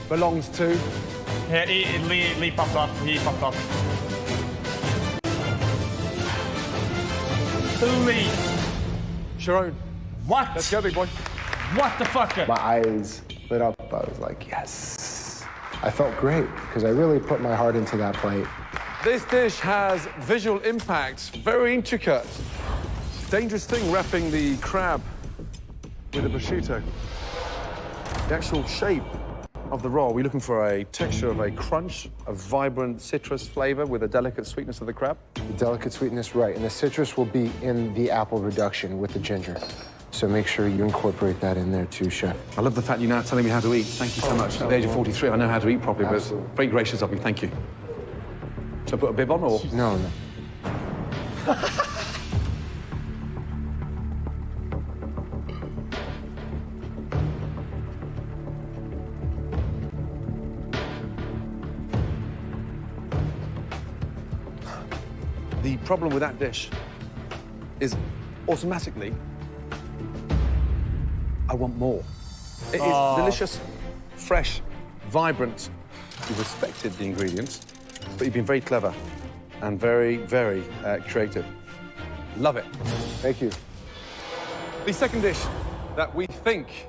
belongs to... Yeah, Lee popped off. He popped off. Lee. Sharon. What? Let's go, big boy. What the fuck? My eyes lit up. I was like, yes. I felt great because I really put my heart into that plate. This dish has visual impact, very intricate. Dangerous thing wrapping the crab with a prosciutto. The actual shape of the roll, we're looking for a texture of a crunch, a vibrant citrus flavor with a delicate sweetness of the crab. The delicate sweetness, right, and the citrus will be in the apple reduction with the ginger. So make sure you incorporate that in there too, Chef. I love the fact you're now telling me how to eat. Thank you so much. At the age of 43, I know how to eat properly, Absolutely. but very gracious of you, thank you. Should I put a bib on, or? No, no. The problem with that dish is automatically, I want more. It is delicious, fresh, vibrant. You've respected the ingredients, but you've been very clever and very, very creative. Love it. Thank you. The second dish that we think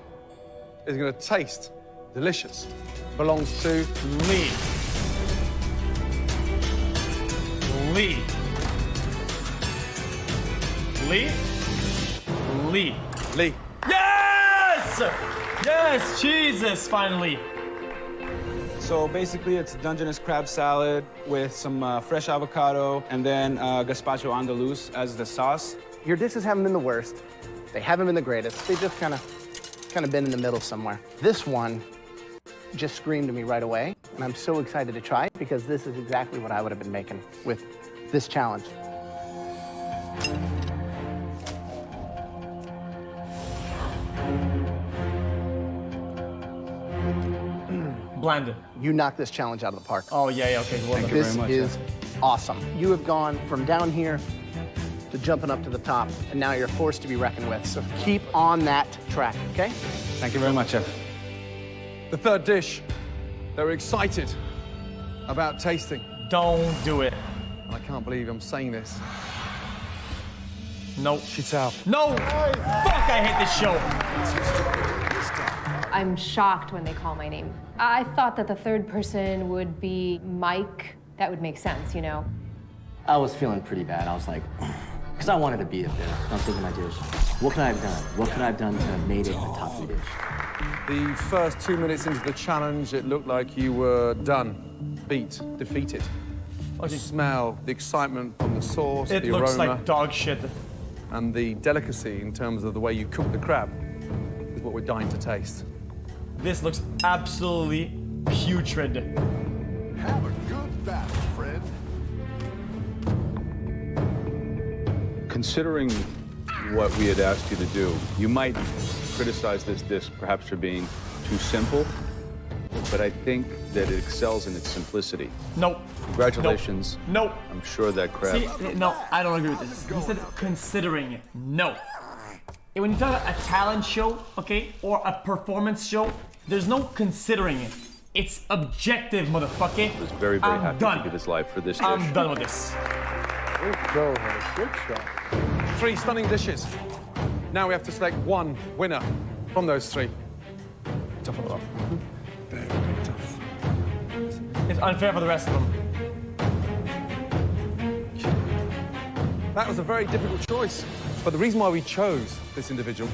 is going to taste delicious belongs to Lee. Lee. Lee? Lee. Lee. Yes! Yes, Jesus, finally. So basically, it's Dungeness crab salad with some fresh avocado and then gazpacho andaluz as the sauce. Your dishes haven't been the worst. They haven't been the greatest. They just kind of been in the middle somewhere. This one just screamed to me right away, and I'm so excited to try it because this is exactly what I would have been making with this challenge. Blended. You knocked this challenge out of the park. Oh, yeah, okay. Well, Thank you This very much, is awesome. You have gone from down here to jumping up to the top, and now you're a force to be reckoned with. So keep on that track, okay? Thank you very much, Chef. The third dish that we're excited about tasting. Don't do it. I can't believe I'm saying this. No. Shitao. No! Fuck, I hate this show. I'm shocked when they call my name. I thought that the third person would be Mike. That would make sense, you know? I was feeling pretty bad. I was like, because I wanted to be up there. I'm thinking my dish. What could I have done? What could I have done to have made it a top 3 dish? The first 2 minutes into the challenge, it looked like you were done, beat, defeated. I smell the excitement from the sauce, It the looks aroma, like dog shit. and the delicacy in terms of the way you cook the crab is what we're dying to taste. This looks absolutely putrid. Have a good battle, friend. Considering what we had asked you to do, you might criticize this dish perhaps for being too simple, but I think that it excels in its simplicity. Nope. Congratulations. Nope. I'm sure that crab... See, no, I don't agree with this. He said considering it. No. When you talk about a talent show, okay, or a performance show, there's no considering it. It's objective, motherfucker. I was very, very happy to give his life for this dish. I'm done with this. Good go, Hank. Good shot. 3 stunning dishes. Now we have to select one winner from those 3. Tough one off. Very, very tough. It's unfair for the rest of them. That was a very difficult choice. But the reason why we chose this individual,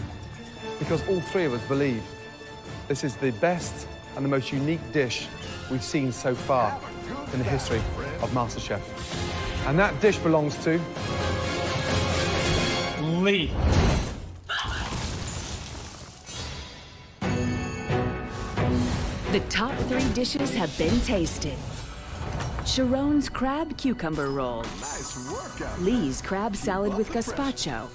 because all 3 of us believe this is the best and the most unique dish we've seen so far in the history of MasterChef. And that dish belongs to... Lee. The top 3 dishes have been tasted. Sharon's crab cucumber roll. Nice workout. Lee's crab salad with gazpacho.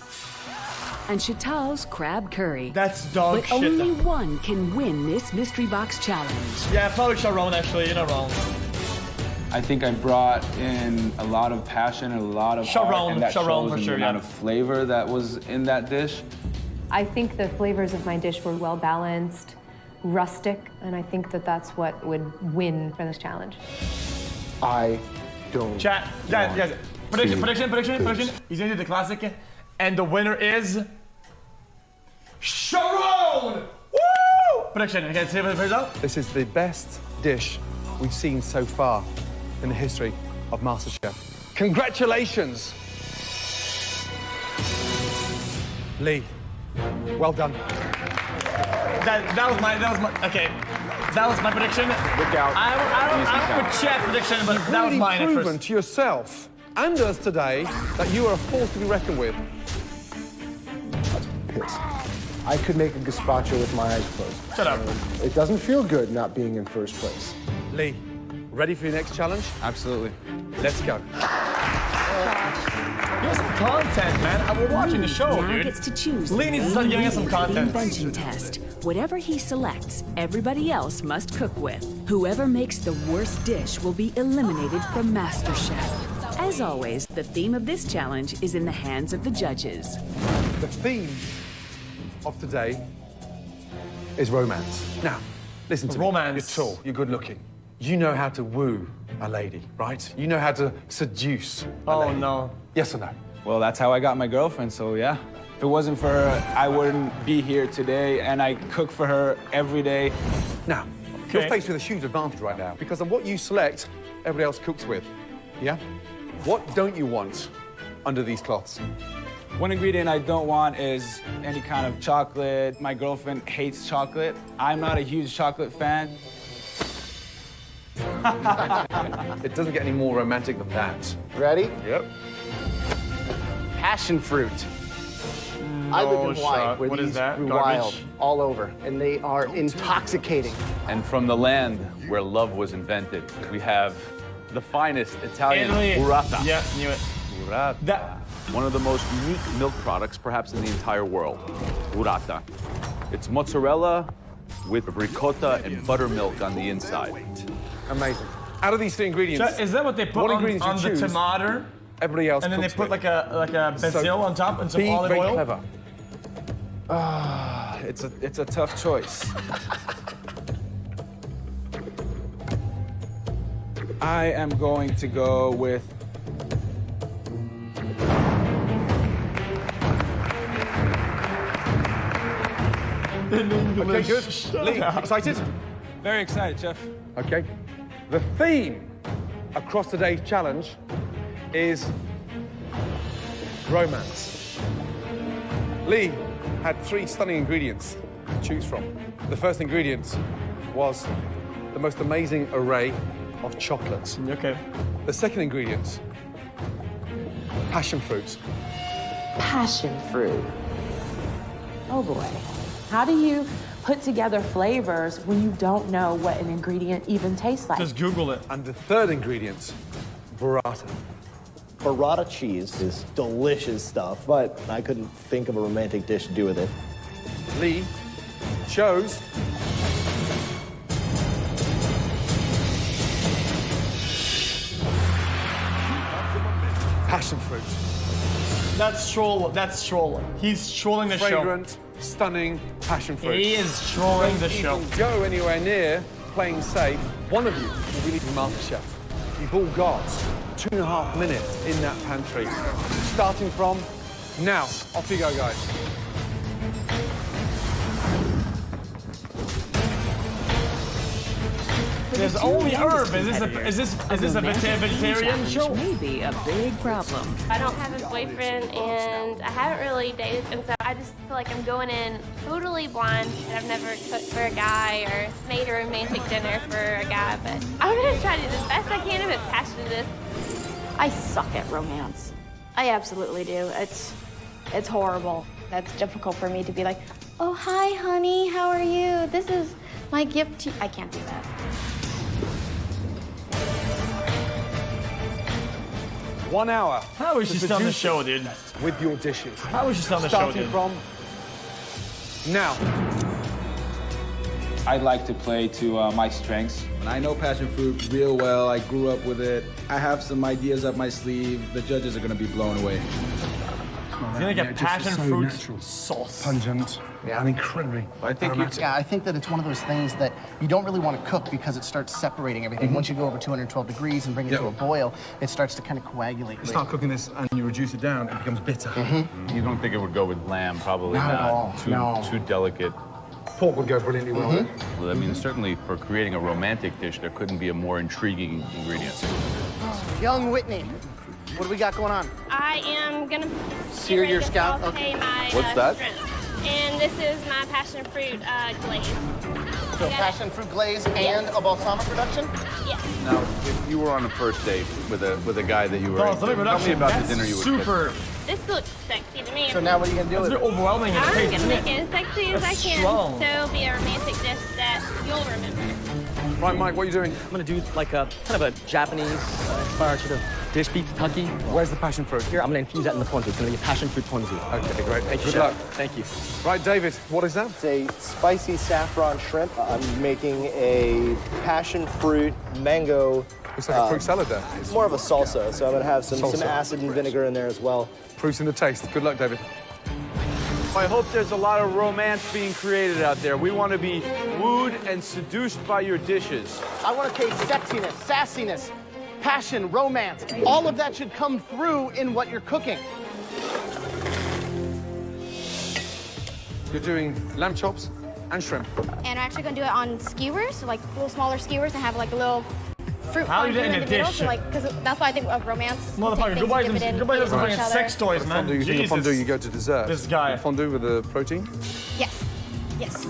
And Chatal's crab curry. That's dog but shit. only one can win this mystery box challenge. Yeah, probably Sharon, actually. You're not wrong. I think I brought in a lot of passion and a lot of heart, and that Sharon shows for in sure, the amount yeah. of flavor that was in that dish. I think the flavors of my dish were well balanced. rustic, and I think that that's what would win for this challenge. I don't. Chat, guys. Prediction. He's gonna do the classic, and the winner is Sharon. Woo! Prediction. Okay, see what it out. This is the best dish we've seen so far in the history of MasterChef. Congratulations, Lee. Well done. That was my prediction. Look out. I would chat prediction, but that was Really mine at proven first. to yourself and us today that you are a force to be reckoned with. Piss. I could make a gazpacho with my eyes closed. Shut up. It doesn't feel good not being in first place. Lee, ready for your next challenge? Absolutely. Let's go. Give us some content, man. We're watching the show, now dude. gets to choose. Lee needs to start giving us some the content. invention test. Whatever he selects, everybody else must cook with. Whoever makes the worst dish will be eliminated from MasterChef. As always, the theme of this challenge is in the hands of the judges. The theme of today is romance. Now, listen to Romance. me. You're tall, you're good looking. You know how to woo a lady, right? You know how to seduce a lady. No. Yes or no? Well, that's how I got my girlfriend, so yeah. If it wasn't for her, I wouldn't be here today, and I cook for her every day. Now, Okay. you're faced with a huge advantage right now because of what you select, everybody else cooks with. Yeah? What don't you want under these cloths? One ingredient I don't want is any kind of chocolate. My girlfriend hates chocolate. I'm not a huge chocolate fan. It doesn't get any more romantic than that. Ready? Yep. Passion fruit. I live in Hawaii, shot. where What is these that? grew Garbage? wild all over, and they are intoxicating. And from the land where love was invented, we have the finest Italian Italy. burrata. Yeah, knew it. Burrata. That- One of the most unique milk products, perhaps in the entire world. Burrata. It's mozzarella with ricotta and buttermilk on the inside. Amazing. Out of these three ingredients, Is that what they put What on, ingredients you on the choose, tomato? everybody else And then they cooks put with. like a basil on top and some Be olive very oil? clever. It's a tough choice. I am going to go with Okay, good. Lee, excited? very excited, Chef. Okay. The theme across today's challenge is romance. Lee had three stunning ingredients to choose from. The first ingredient was the most amazing array of chocolates. Okay. The second ingredient, passion fruit. Passion fruit. Oh boy. How do you put together flavors when you don't know what an ingredient even tastes like? Just Google it. And the third ingredient, burrata. Burrata cheese is delicious stuff, but I couldn't think of a romantic dish to do with it. Lee chose passion fruit. That's troll. That's troll. He's trolling the Fragrant, stunning passion show. fruit. He is trolling the Don't show. even go anywhere near playing safe. One of you will be leaving MasterChef. You've all got 2.5 minutes in that pantry. Starting from now. Off you go, guys. There's only herb. Is this a vegetarian show? May be a big problem. I don't have a boyfriend and I haven't really dated, and so I just feel like I'm going in totally blind. I've never cooked for a guy or made a romantic dinner for a guy, but I'm gonna try to do the best I can. I'm as passionate as this. I suck at romance. I absolutely do. It's horrible. That's difficult for me to be like, oh, hi, honey, how are you? This is my gift to you. I can't do that.1 hour. How is she still on the show, dude? With your dishes. How is she still on the show, Starting dude? from now. I'd like to play to my strengths. I know passion fruit real well. I grew up with it. I have some ideas up my sleeve. The judges are going to be blown away. It's gonna get passion fruit sauce. Pungent and incredibly aromatic. Yeah, I think that it's one of those things that you don't really want to cook because it starts separating everything. Once you go over 212 degrees and bring it to a boil, it starts to kind of coagulate. You start cooking this and you reduce it down, it becomes bitter. You don't think it would go with lamb? Probably Not not. at all, Too, no. too delicate. Pork would go brilliantly well with it. Well, I mean, certainly for creating a romantic dish, there couldn't be a more intriguing ingredient. Young Whitney, what do we got going on? I am gonna Sear your scalp? saute my What's that? shrimp. And this is my passion fruit glaze. So passion fruit glaze and a balsamic reduction? Yes. Now, if you were on a first date with a guy that you were Balsamic into, tell me reduction, about that's the dinner you would super. This looks sexy to me. So now what are you gonna do That's with very it? overwhelming in the I'm taste, gonna isn't make it? it as sexy as I That's can. strong. So it'll be a romantic dish that you'll remember. Right, Mike, what are you doing? I'm gonna do like a kind of a Japanese inspired sort of dish beef Kentucky. Where's the passion fruit? Here, I'm gonna infuse that in the ponzu. It's gonna be a passion fruit ponzu. Okay, great. Thank you, Good luck. chef. Thank you. Right, David, what is that? It's a spicy saffron shrimp. I'm making a passion fruit mango. Looks like a fruit salad there. It's more of a salsa, so I'm gonna have some Salsa. acid and vinegar in there as well. Proofs in the taste. Good luck, David. I hope there's a lot of romance being created out there. We want to be wooed and seduced by your dishes. I want to taste sexiness, sassiness, passion, romance. All of that should come through in what you're cooking. You're doing lamb chops and shrimp. And I'm actually gonna do it on skewers, so like little smaller skewers, and have like a little fruit How you fondue get in in a the middle. dish? So like, because that's why I think of romance. Motherfucker, Take goodbye things, some, dip it in, goodbye eat some with fucking each sex other. toys, man. Fondue, you think of fondue, you go to dessert. This guy. Fondue with the protein? Yes. Yes.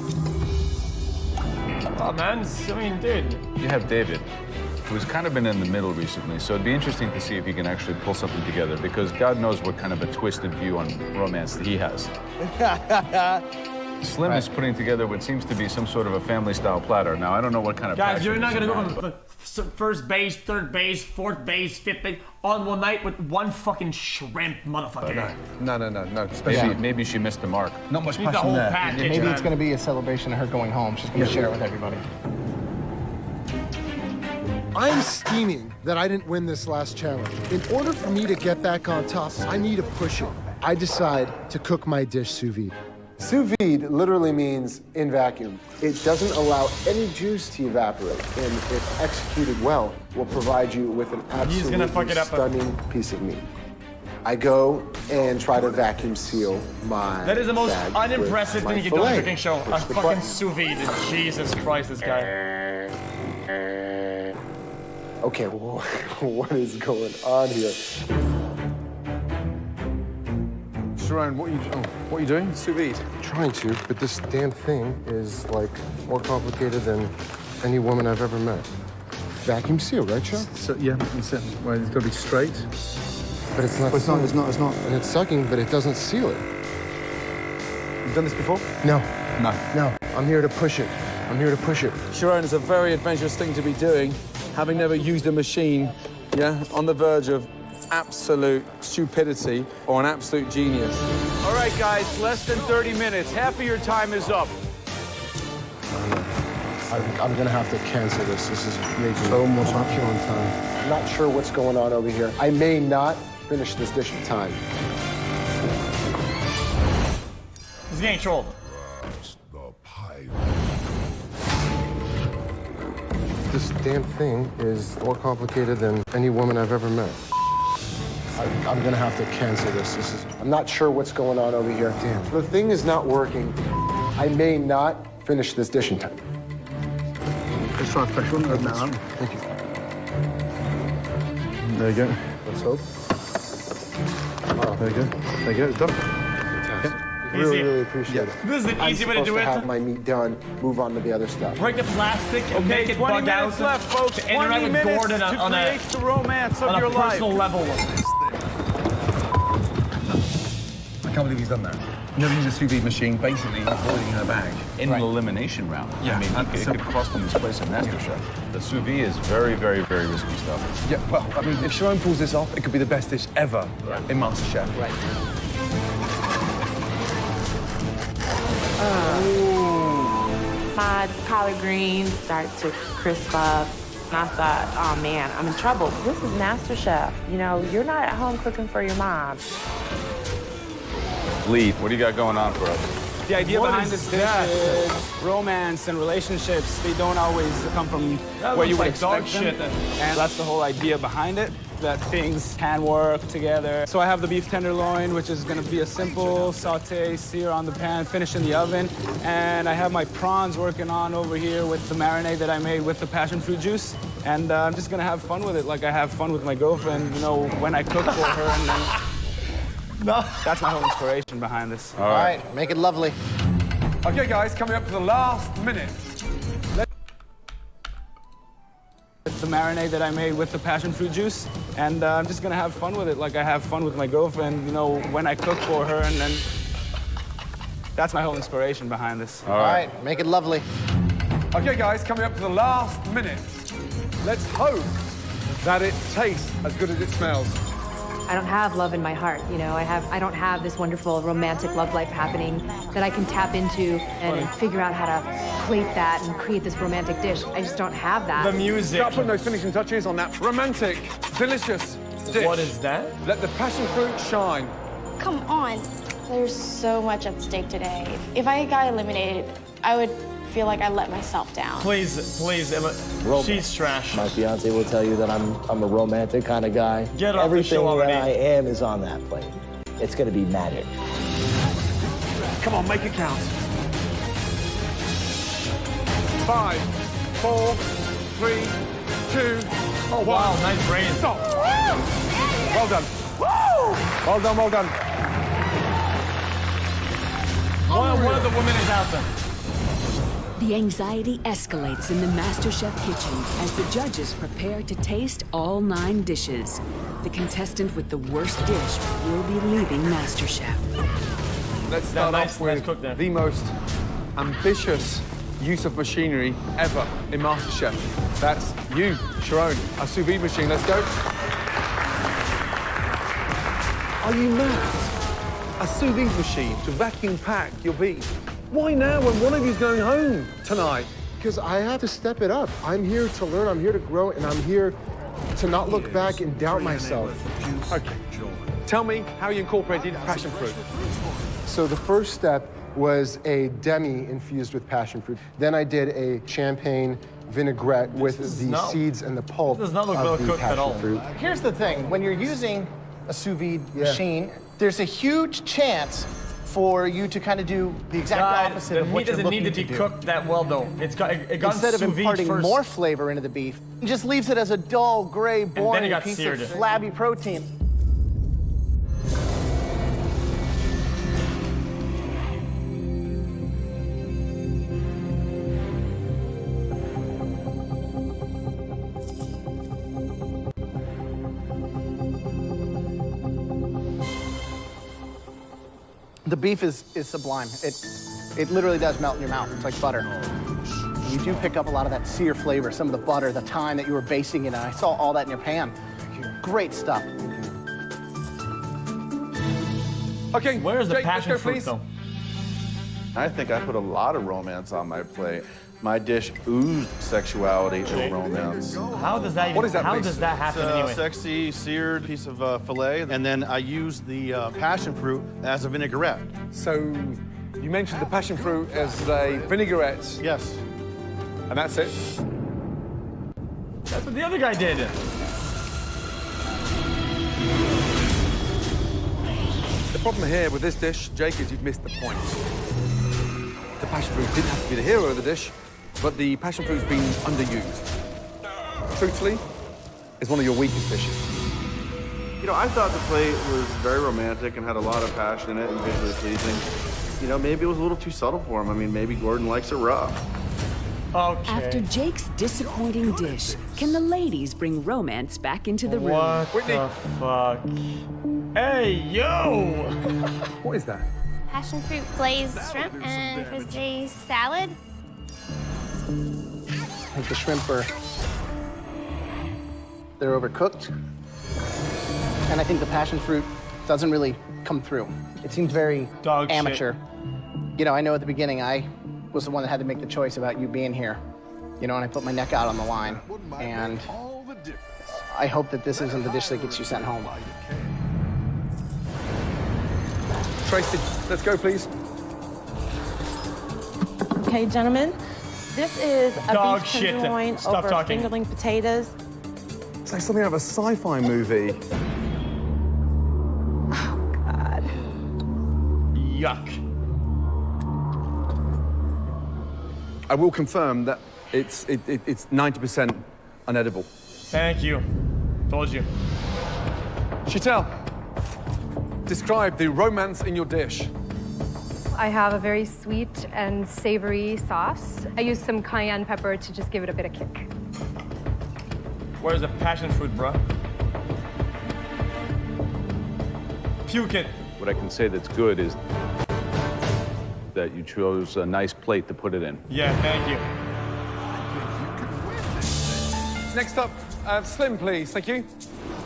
Oh, man, I mean, dude. You have David, who's kind of been in the middle recently, so it'd be interesting to see if he can actually pull something together, because God knows what kind of a twisted view on romance that he has. Slim is putting together what seems to be some sort of a family-style platter. Now, I don't know what kind of Guys, passion you're not is gonna go involved, from first base, third base, fourth base, fifth base, on one night with one fucking shrimp, motherfucker. No. Maybe she missed the mark. Not much Need the passion whole there. package, Maybe man. it's gonna be a celebration of her going home. She's gonna share it with everybody. I'm scheming that I didn't win this last challenge. In order for me to get back on top, I need to push it. I decide to cook my dish sous vide. Sous vide literally means in vacuum. It doesn't allow any juice to evaporate, and if executed well, will provide you with an He's gonna fuck absolutely it up. stunning piece of meat. I go and try to vacuum seal my That is the most bag unimpressive with my thing you can do on a filet. cooking show. Push A the fucking button. sous vide. Jesus Christ, this guy. Okay, well, what is going on here? Sharon, what are you doing? Sous vide? Trying to, but this damn thing is like more complicated than any woman I've ever met. Vacuum seal, right, Chuck? So, yeah, it's got to be straight. But it's not. It's not. And it's sucking, but it doesn't seal it. You've done this before? No. No. I'm here to push it. I'm here to push it. Sharon, it's a very adventurous thing to be doing, having never used a machine, yeah, on the verge of absolute stupidity or an absolute genius. All right, guys, less than 30 minutes. Half of your time is up. I'm gonna have to cancel this. This is making so much killing time. I'm not sure what's going on over here. I may not finish this dish in time. He's getting trolled. This damn thing is more complicated than any woman I've ever met. I'm gonna have to cancel this. I'm not sure what's going on over here. Damn. The thing is not working. I may not finish this dish in time. Let's try a fresh one. Open that up. Thank you. There you go. Let's hope. There you go. There you go. It's done. Really, really appreciate it. This is an easy way to do I'm supposed it. to have my meat done, move on to the other stuff. Break the plastic and Okay, make it 20 bug out. minutes left, folks. To interact 20 with minutes Gordon to on create the romance of on your a life. personal level. I can't believe he's done that. Never used a sous vide machine, basically avoiding her bag. In an elimination round. Yeah. I mean, it could cost him his place in MasterChef. The sous vide is very, very, very risky stuff. Yeah, well, I mean, if Sharon pulls this off, it could be the best dish ever in MasterChef. Right. My collard greens start to crisp up. And I thought, oh man, I'm in trouble. This is MasterChef. You know, you're not at home cooking for your mom. Lee, what do you got going on for us? The idea What behind is this dish that? is romance and relationships. They don't always come from That where you looks would like dog expect them. shit. And that's the whole idea behind it, that things can work together. So I have the beef tenderloin, which is gonna be a simple saute, sear on the pan, finish in the oven. And I have my prawns working on over here with the marinade that I made with the passion fruit juice. And I'm just gonna have fun with it, like I have fun with my girlfriend, you know, when I cook for her. And then No. that's my whole inspiration behind this. All right, make it lovely. Okay, guys, coming up to the last minute. It's the marinade that I made with the passion fruit juice. And I'm just gonna have fun with it, like I have fun with my girlfriend, you know, when I cook for her. And then that's my whole inspiration behind this. All right, make it lovely. Okay, guys, coming up to the last minute. Let's hope that it tastes as good as it smells. I don't have love in my heart, you know. I don't have this wonderful romantic love life happening that I can tap into and figure out how to plate that and create this romantic dish. I just don't have that. The music. Start putting those finishing touches on that romantic, delicious dish. What is that? Let the passion fruit shine. Come on. There's so much at stake today. If I got eliminated, I would feel like I let myself down. Please, Emma. She's trash. My fiance will tell you that I'm a romantic kind of guy. Get off the Everything show already. that I am is on that plate. It's gonna be magic. Come on, make it count. 5, 4, 3, 2, Oh, wow, nice brain. stop. Well done. Well done, well done. One of the women is out there. The anxiety escalates in the MasterChef kitchen as the judges prepare to taste all 9 dishes. The contestant with the worst dish will be leaving MasterChef. Let's start off with the most ambitious use of machinery ever in MasterChef. That's you, Sharon, a sous vide machine. Let's go. Are you mad? A sous vide machine to vacuum pack your beef. Why now when one of you's going home tonight? Because I have to step it up. I'm here to learn, I'm here to grow, and I'm here to not look back and doubt myself. Okay. Tell me how you incorporated passion fruit. So the first step was a demi infused with passion fruit. Then I did a champagne vinaigrette with the seeds and the pulp This does not look well of the cooked at all. passion fruit. Here's the thing, when you're using a sous vide machine, there's a huge chance for you to kind of do the exact opposite the of what meat you're doesn't looking need to be cooked that well, though. It got Instead of sous vide imparting first. more flavor into the beef, it just leaves it as a dull, gray, boring got piece seared. of flabby protein. The beef is sublime. It literally does melt in your mouth. It's like butter. And you do pick up a lot of that sear flavor, some of the butter, the thyme that you were basting it on. I saw all that in your pan. Great stuff. Okay, where's the Jake, passion let's go, fruit, please. though? I think I put a lot of romance on my plate. My dish oozed sexuality and romance. How does that even, how does that happen It's a anyway? sexy seared piece of filet, and then I used the passion fruit as a vinaigrette. So you mentioned the passion fruit as a vinaigrette. Yes. And that's it? That's what the other guy did. The problem here with this dish, Jake, is you've missed the point. The passion fruit didn't have to be the hero of the dish, but the passion fruit's been underused. Truthfully, it's one of your weakest dishes. You know, I thought the plate was very romantic and had a lot of passion in it and visually pleasing. You know, maybe it was a little too subtle for him. I mean, maybe Gordon likes it rough. Okay. After Jake's disappointing dish, can the ladies bring romance back into the room? What the fuck? Hey, yo! What is that? Passion fruit glazed shrimp and frisee salad. I think the shrimp they're overcooked. And I think the passion fruit doesn't really come through. It seems very Dog amateur. You know, I know at the beginning I was the one that had to make the choice about you being here. You know, and I put my neck out on the line. And I hope that this isn't the dish that gets you sent home. Tracy, let's go, please. Okay, gentlemen, this is a Dog beef shit. tenderloin Stop over talking. fingerling potatoes. It's like something out of a sci-fi movie. Oh, God. Yuck. I will confirm that it's 90% unedible. Thank you. Told you. Chantel, describe the romance in your dish. I have a very sweet and savory sauce. I use some cayenne pepper to just give it a bit of kick. Where's the passion fruit, bro? Puke it. What I can say that's good is that you chose a nice plate to put it in. Yeah, thank you. Next up, Slim, please. Thank you.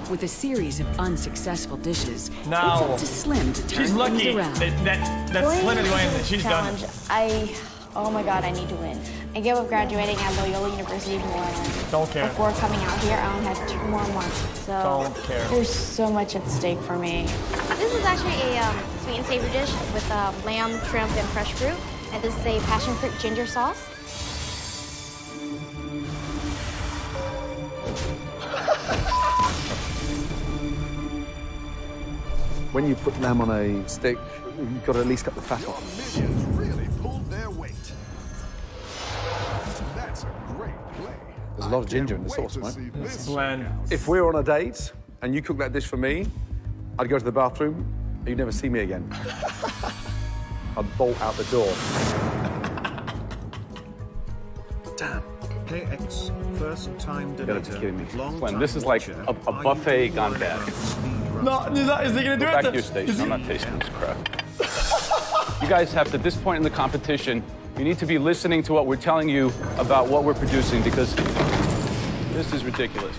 With a series of unsuccessful dishes, Now, it's up to Slim to turn she's things lucky around. that's Slim is going. She's done. Challenge. Oh my God, I need to win. I gave up graduating at Loyola University of New Orleans. Don't care. Before coming out here, I only had 2 more months. So Don't care. there's so much at stake for me. This is actually a sweet and savory dish with lamb, shrimp, and fresh fruit. And this is a passion fruit ginger sauce. When you put lamb on a stick, you've got to at least cut the fat off. Minions really pulled their weight. That's a great play. There's a lot of ginger in the sauce, right? It's bland. If we're on a date and you cook that dish for me, I'd go to the bathroom and you'd never see me again. I'd bolt out the door. Damn. KX, first time You gotta be donator. kidding me. Long Glenn, time this is like watcher. a Are buffet you gone bored bad. of speed No, runs? is he gonna do Go it? back to your station. I'm not tasting this crap. You guys have to, at this point in the competition, you need to be listening to what we're telling you about what we're producing because this is ridiculous.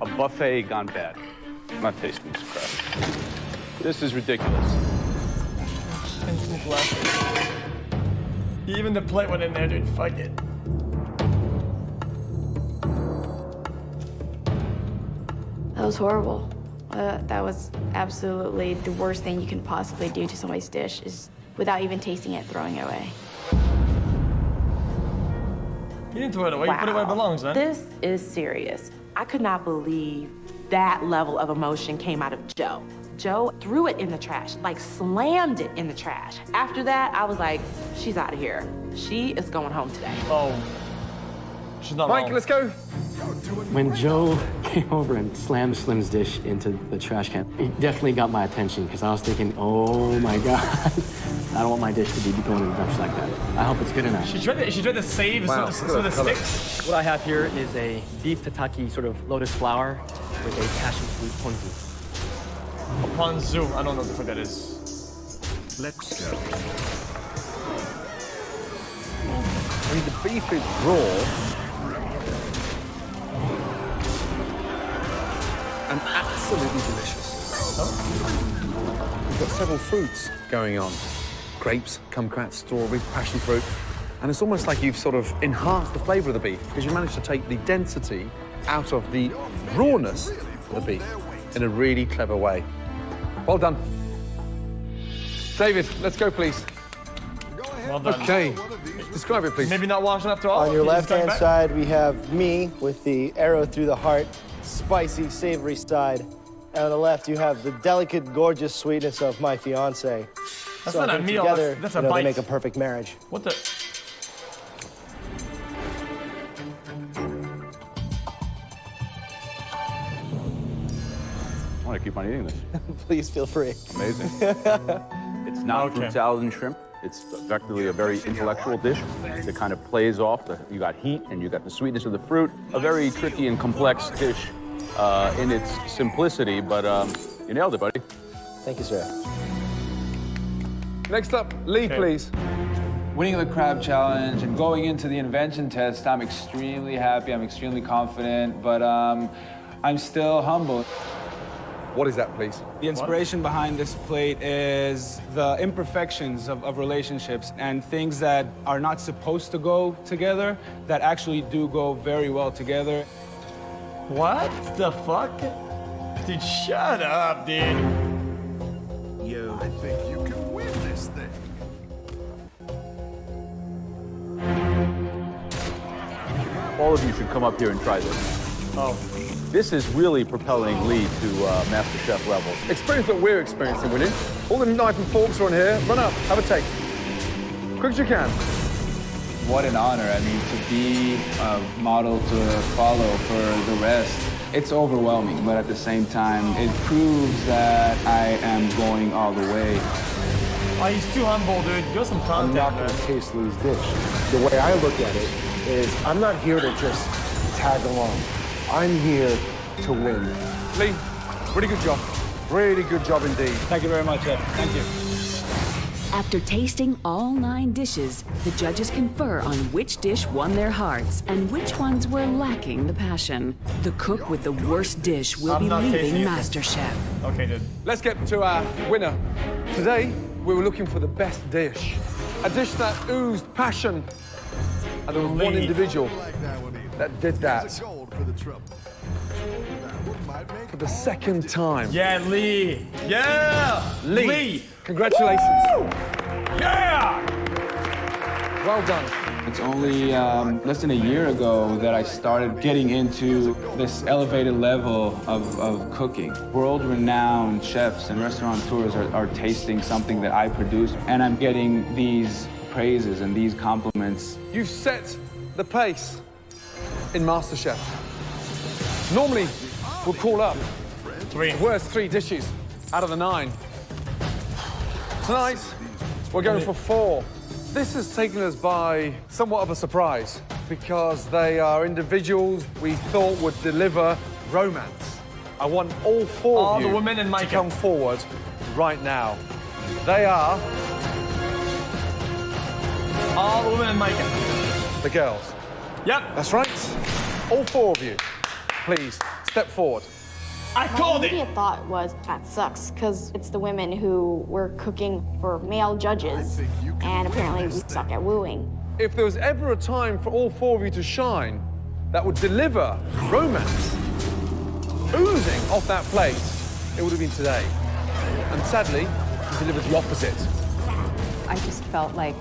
A buffet gone bad. I'm not tasting this crap. This is ridiculous. Instant classic. Even the plate went in there, dude. Fuck it. That was horrible. That was absolutely the worst thing you can possibly do to somebody's dish is without even tasting it, throwing it away. You didn't throw it away. You put it where it belongs, man. This is serious. I could not believe that level of emotion came out of Joe. Joe threw it in the trash, like slammed it in the trash. After that, I was like, she's out of here. She is going home today. Oh. She's not Mike, wrong. let's go. When Joe came over and slammed Slim's dish into the trash can, it definitely got my attention because I was thinking, oh my God, I don't want my dish to be going in the dumpster like that. I hope it's good enough. She tried to save Wow, some of the sticks. What I have here is a beef tataki sort of lotus flower with a passion fruit ponzu. A ponzu. I don't know what the fuck that is. Let's go. I mean, the beef is raw and absolutely delicious. We've got several fruits going on. Grapes, kumquats, strawberries, passion fruit. And it's almost like you've sort of enhanced the flavor of the beef because you managed to take the density out of the rawness of the beef in a really clever way. Well done. David, let's go, please. Well done. Okay. Describe it, please. Maybe not washing after all. On your He's just coming left-hand back. side, we have me with the arrow through the heart, spicy, savory side. And on the left, you have the delicate, gorgeous sweetness of my fiance. That's So I not a think meal. Together, That's you a know, bite. they make a perfect marriage. What the? I want to keep on eating this. Please feel free. Amazing. It's not fruit salad and shrimp. It's effectively a very intellectual dish that kind of plays off. You got heat and you got the sweetness of the fruit. A very tricky and complex dish in its simplicity, but you nailed it, buddy. Thank you, sir. Next up, Lee, please. Winning the crab challenge and going into the invention test, I'm extremely happy, I'm extremely confident, but I'm still humble. What is that, please? The inspiration behind this plate is the imperfections of relationships and things that are not supposed to go together that actually do go very well together. What the fuck? Dude, shut up, dude. Yo, I think you can win this thing. All of you should come up here and try this. Oh. This is really propelling Lee to MasterChef levels. Experience what we're experiencing, will you? All the knife and forks are on here. Run up, have a taste. Quick as you can. What an honor. I mean, to be a model to follow for the rest, it's overwhelming, but at the same time, it proves that I am going all the way. Oh, he's too humble, dude. Give us some content, I'm not going to taste Lee's dish. The way I look at it is I'm not here to just tag along. I'm here to win. Lee, really good job. Really good job indeed. Thank you very much, Ed. Thank you. After tasting all 9 dishes, the judges confer on which dish won their hearts and which ones were lacking the passion. The cook with the worst dish will be leaving MasterChef. Okay, dude. Let's get to our winner. Today, we were looking for the best dish. A dish that oozed passion. And there was one individual that did that. For the second time. Yeah, Lee. Yeah! Lee. Congratulations. Woo! Yeah! Well done. It's only less than a year ago that I started getting into this elevated level of cooking. World-renowned chefs and restaurateurs are tasting something that I produce, and I'm getting these praises and these compliments. You've set the pace in MasterChef. Normally, we'll call up the worst 3 dishes out of the 9. Tonight, we're going for 4. This has taken us by somewhat of a surprise because they are individuals we thought would deliver romance. I want all 4 of you the women and to come forward right now. They are... all the women and Micah. The girls. Yep. That's right. All 4 of you, please, step forward. I called it! My immediate thought was, that sucks, because it's the women who were cooking for male judges, and apparently we suck at wooing. If there was ever a time for all 4 of you to shine that would deliver romance, oozing off that plate, it would have been today. And sadly, you delivered the opposite. I just felt like,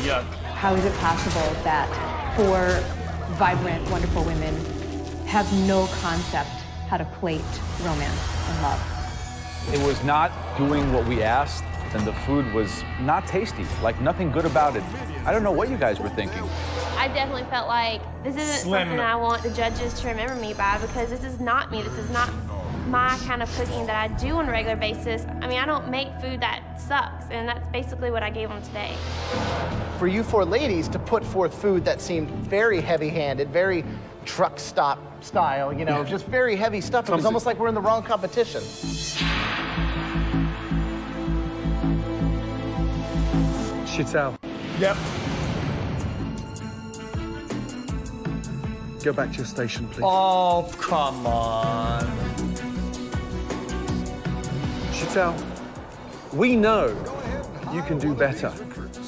yuck. How is it possible that 4 vibrant, wonderful women have no concept how to plate romance and love? It was not doing what we asked, and the food was not tasty, like nothing good about it. I don't know what you guys were thinking. I definitely felt like this isn't something I want the judges to remember me by, because this is not me. This is not my kind of cooking that I do on a regular basis. I mean, I don't make food that sucks, and that's basically what I gave them today. For you 4 ladies to put forth food that seemed very heavy-handed, very truck stop style, you know, just very heavy stuff. It was almost like we're in the wrong competition. Chital. Yep. Go back to your station, please. Oh, come on. Chital, we know you can do better.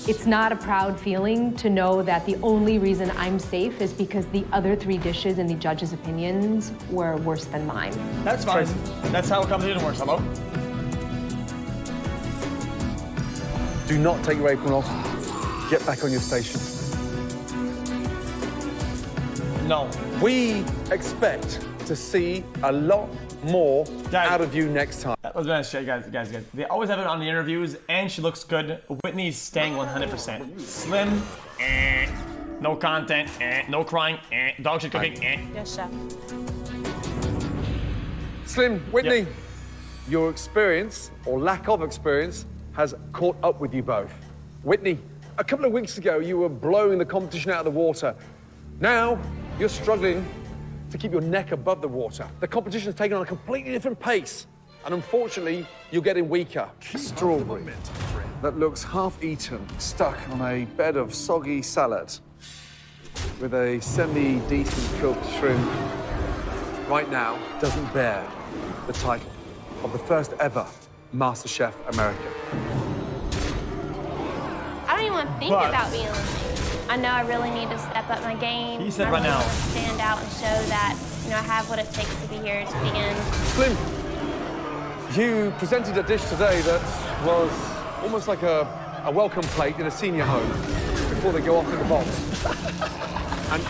It's not a proud feeling to know that the only reason I'm safe is because the other 3 dishes in the judges' opinions were worse than mine. That's fine. That's how competition works, hello? Do not take your apron off. Get back on your station. No. We expect to see a lot more out of you next time. Let's be honest, guys. They always have it on the interviews, and she looks good. Whitney's staying 100%. Slim, no content, no crying, dog shit cooking, Yes, chef. Slim, Whitney, your experience, or lack of experience, has caught up with you both. Whitney, a couple of weeks ago, you were blowing the competition out of the water. Now, you're struggling to keep your neck above the water. The competition has taken on a completely different pace. And unfortunately, you're getting weaker. Strawberry that looks half-eaten, stuck on a bed of soggy salad with a semi-decent cooked shrimp right now doesn't bear the title of the first ever MasterChef America. I don't even want to think about being eliminated. I know I really need to step up my game. He said I right really now. want to stand out and show that, you know, I have what it takes to be here to the end. Slim, you presented a dish today that was almost like a welcome plate in a senior home before they go off in the box. And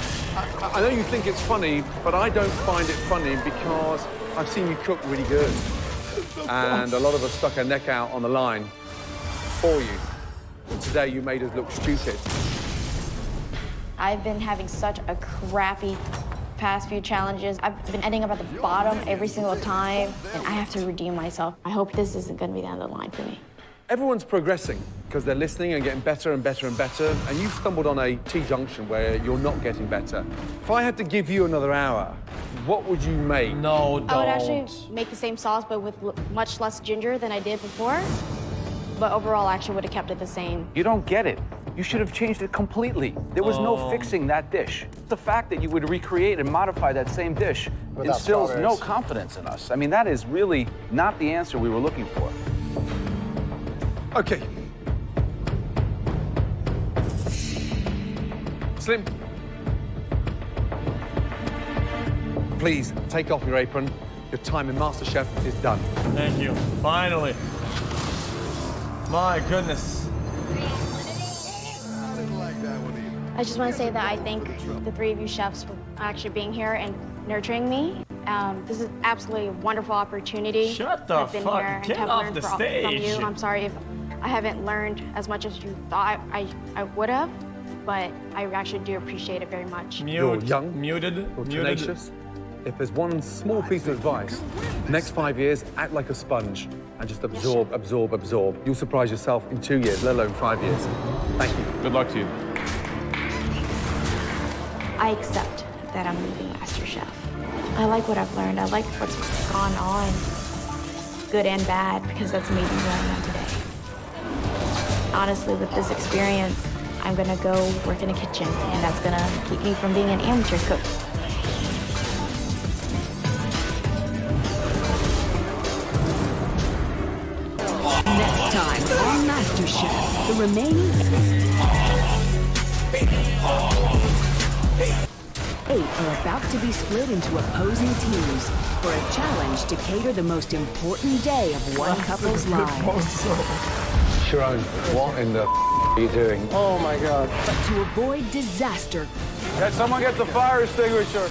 I know you think it's funny, but I don't find it funny because I've seen you cook really good. And a lot of us stuck our neck out on the line for you. And today you made us look stupid. I've been having such a crappy past few challenges. I've been ending up at the bottom every single time, and I have to redeem myself. I hope this isn't going to be the end of the line for me. Everyone's progressing because they're listening and getting better and better and better, and you've stumbled on a T-junction where you're not getting better. If I had to give you another hour, what would you make? No, don't. I would actually make the same sauce, but with much less ginger than I did before. But overall, I actually would have kept it the same. You don't get it. You should have changed it completely. There was no fixing that dish. The fact that you would recreate and modify that same dish Without instills no strawberries. confidence in us. I mean, that is really not the answer we were looking for. Okay. Slim. Please, take off your apron. Your time in MasterChef is done. Thank you. Finally. My goodness. I just want to say that I thank the three of you chefs for actually being here and nurturing me. This is absolutely a wonderful opportunity. Shut the I've been fuck. here and Get have off learned the from stage. you. I'm sorry if I haven't learned as much as you thought I would have, but I actually do appreciate it very much. You're young, muted, you're tenacious. If there's one small piece of advice, next 5 years, act like a sponge and just absorb, absorb, absorb. You'll surprise yourself in 2 years, let alone 5 years. Thank you. Good luck to you. I accept that I'm leaving MasterChef. I like what I've learned. I like what's gone on, good and bad, because that's made me who I am today. Honestly, with this experience, I'm gonna go work in a kitchen, and that's gonna keep me from being an amateur cook. Next time on MasterChef, the remaining 8 are about to be split into opposing teams for a challenge to cater the most important day of one couple's lives. Sharon, what in the are you doing? Oh my God. But to avoid disaster, Can someone get the fire extinguisher?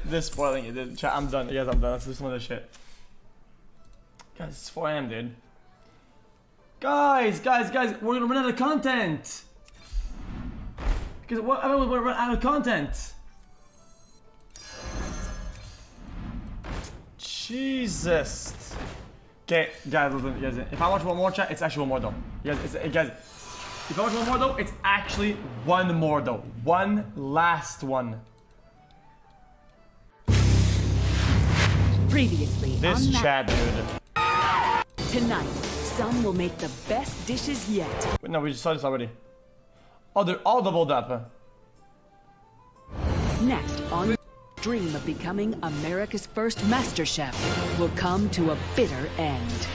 They're spoiling it. I'm done. Guys, I'm done. Let's do some other shit. Guys, it's 4 AM, dude. Guys, we're gonna run out of content. Because what? We're gonna run out of content. Jesus. Okay, guys, listen, guys. If I watch one more chat, it's actually one more though. Guys, if I watch one more though, it's actually one more though. One last one. previously This on chat, dude. Tonight, some will make the best dishes yet. Wait, no, we just saw this already. Oh, they're all doubled up. Next on dream of becoming America's first MasterChef will come to a bitter end.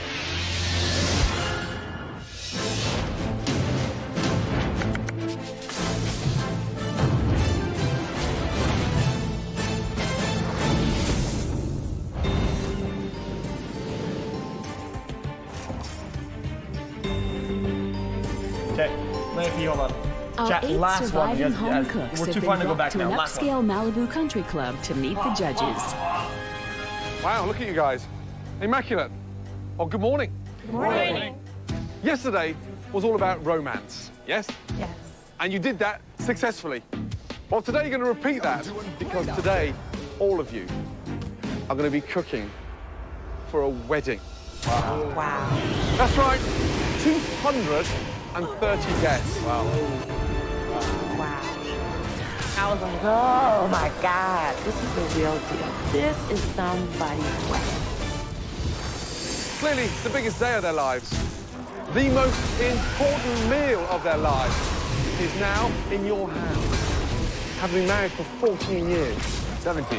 Okay, let me hold on. Our Chat, 8 last one. surviving Yes, home yes. cooks We're have too been far to go brought back to now. an Last one. upscale Malibu country club to meet the judges. Wow, look at you guys. Immaculate. Oh, good morning. Good morning. Yesterday was all about romance, yes? Yes. And you did that successfully. Well, today you're going to repeat that because today, all of you are going to be cooking for a wedding. Wow. That's right, 230 guests. Wow. I was like, oh my God, this is the real deal. This is somebody's wedding. Clearly, the biggest day of their lives. The most important meal of their lives is now in your hands. Having been married for 14 years, 17.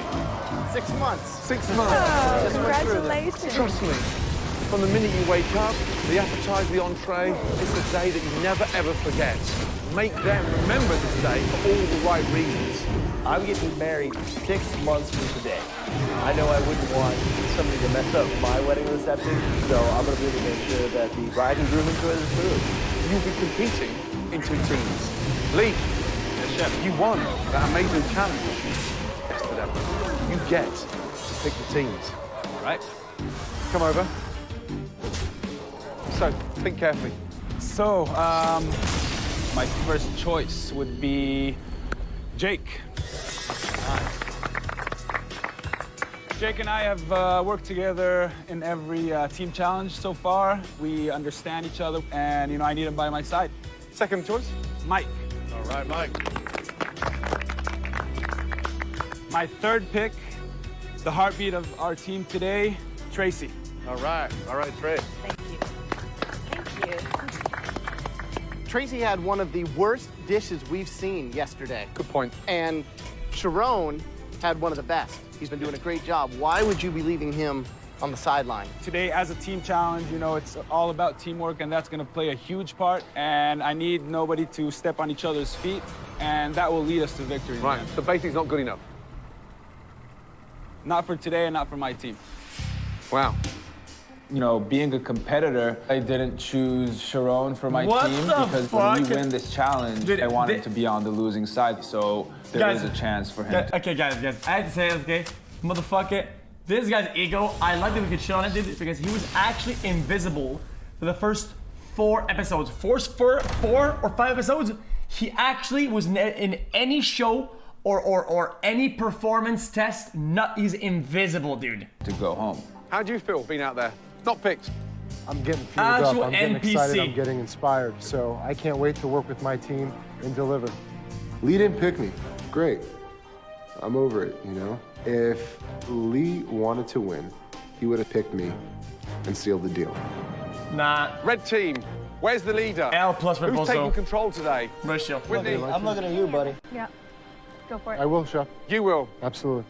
6 months. 6 months. Congratulations. Trust me, from the minute you wake up, the appetizer, the entree, it's a day that you never ever forget. Make them remember this day for all the right reasons. I'm getting married 6 months from today. I know I wouldn't want somebody to mess up my wedding reception, so I'm going to really make sure that the bride and groom enjoy the food. You'll be competing in 2 teams. Lee, yes, chef, you won that amazing challenge yesterday. You get to pick the teams. All right. Come over. So, think carefully. So, my first choice would be Jake. Jake and I have worked together in every team challenge so far. We understand each other, and I need him by my side. Second choice? Mike. All right, Mike. My third pick, the heartbeat of our team today, Tracy. All right, Trey. Thank you. Tracy had one of the worst dishes we've seen yesterday. Good point. And Sharon had one of the best. He's been doing a great job. Why would you be leaving him on the sideline? Today, as a team challenge, it's all about teamwork, and that's going to play a huge part. And I need nobody to step on each other's feet, and that will lead us to victory. Right, the basic's not good enough. Not for today and not for my team. Wow. Being a competitor, I didn't choose Sharon for my team because when we win this challenge, I want him to be on the losing side, so there is a chance for him. Okay, guys, I have to say, okay, motherfucker, this guy's ego, I like that we could shit on it, dude, because he was actually invisible for the first 4 episodes. 4 or 5 episodes, he actually was in any show or any performance test, he's invisible, dude. To go home. How do you feel being out there? Not picked. I'm getting fueled up, I'm getting NPC. excited, I'm getting inspired. So I can't wait to work with my team and deliver. Lee didn't pick me. Great. I'm over it, If Lee wanted to win, he would have picked me and sealed the deal. Nah. Red team, where's the leader? L plus Red Bull. Who's taking control today? Rachel. Whitney. I'm looking at you, buddy. Yeah. Go for it. I will, Chef. You will. Absolutely.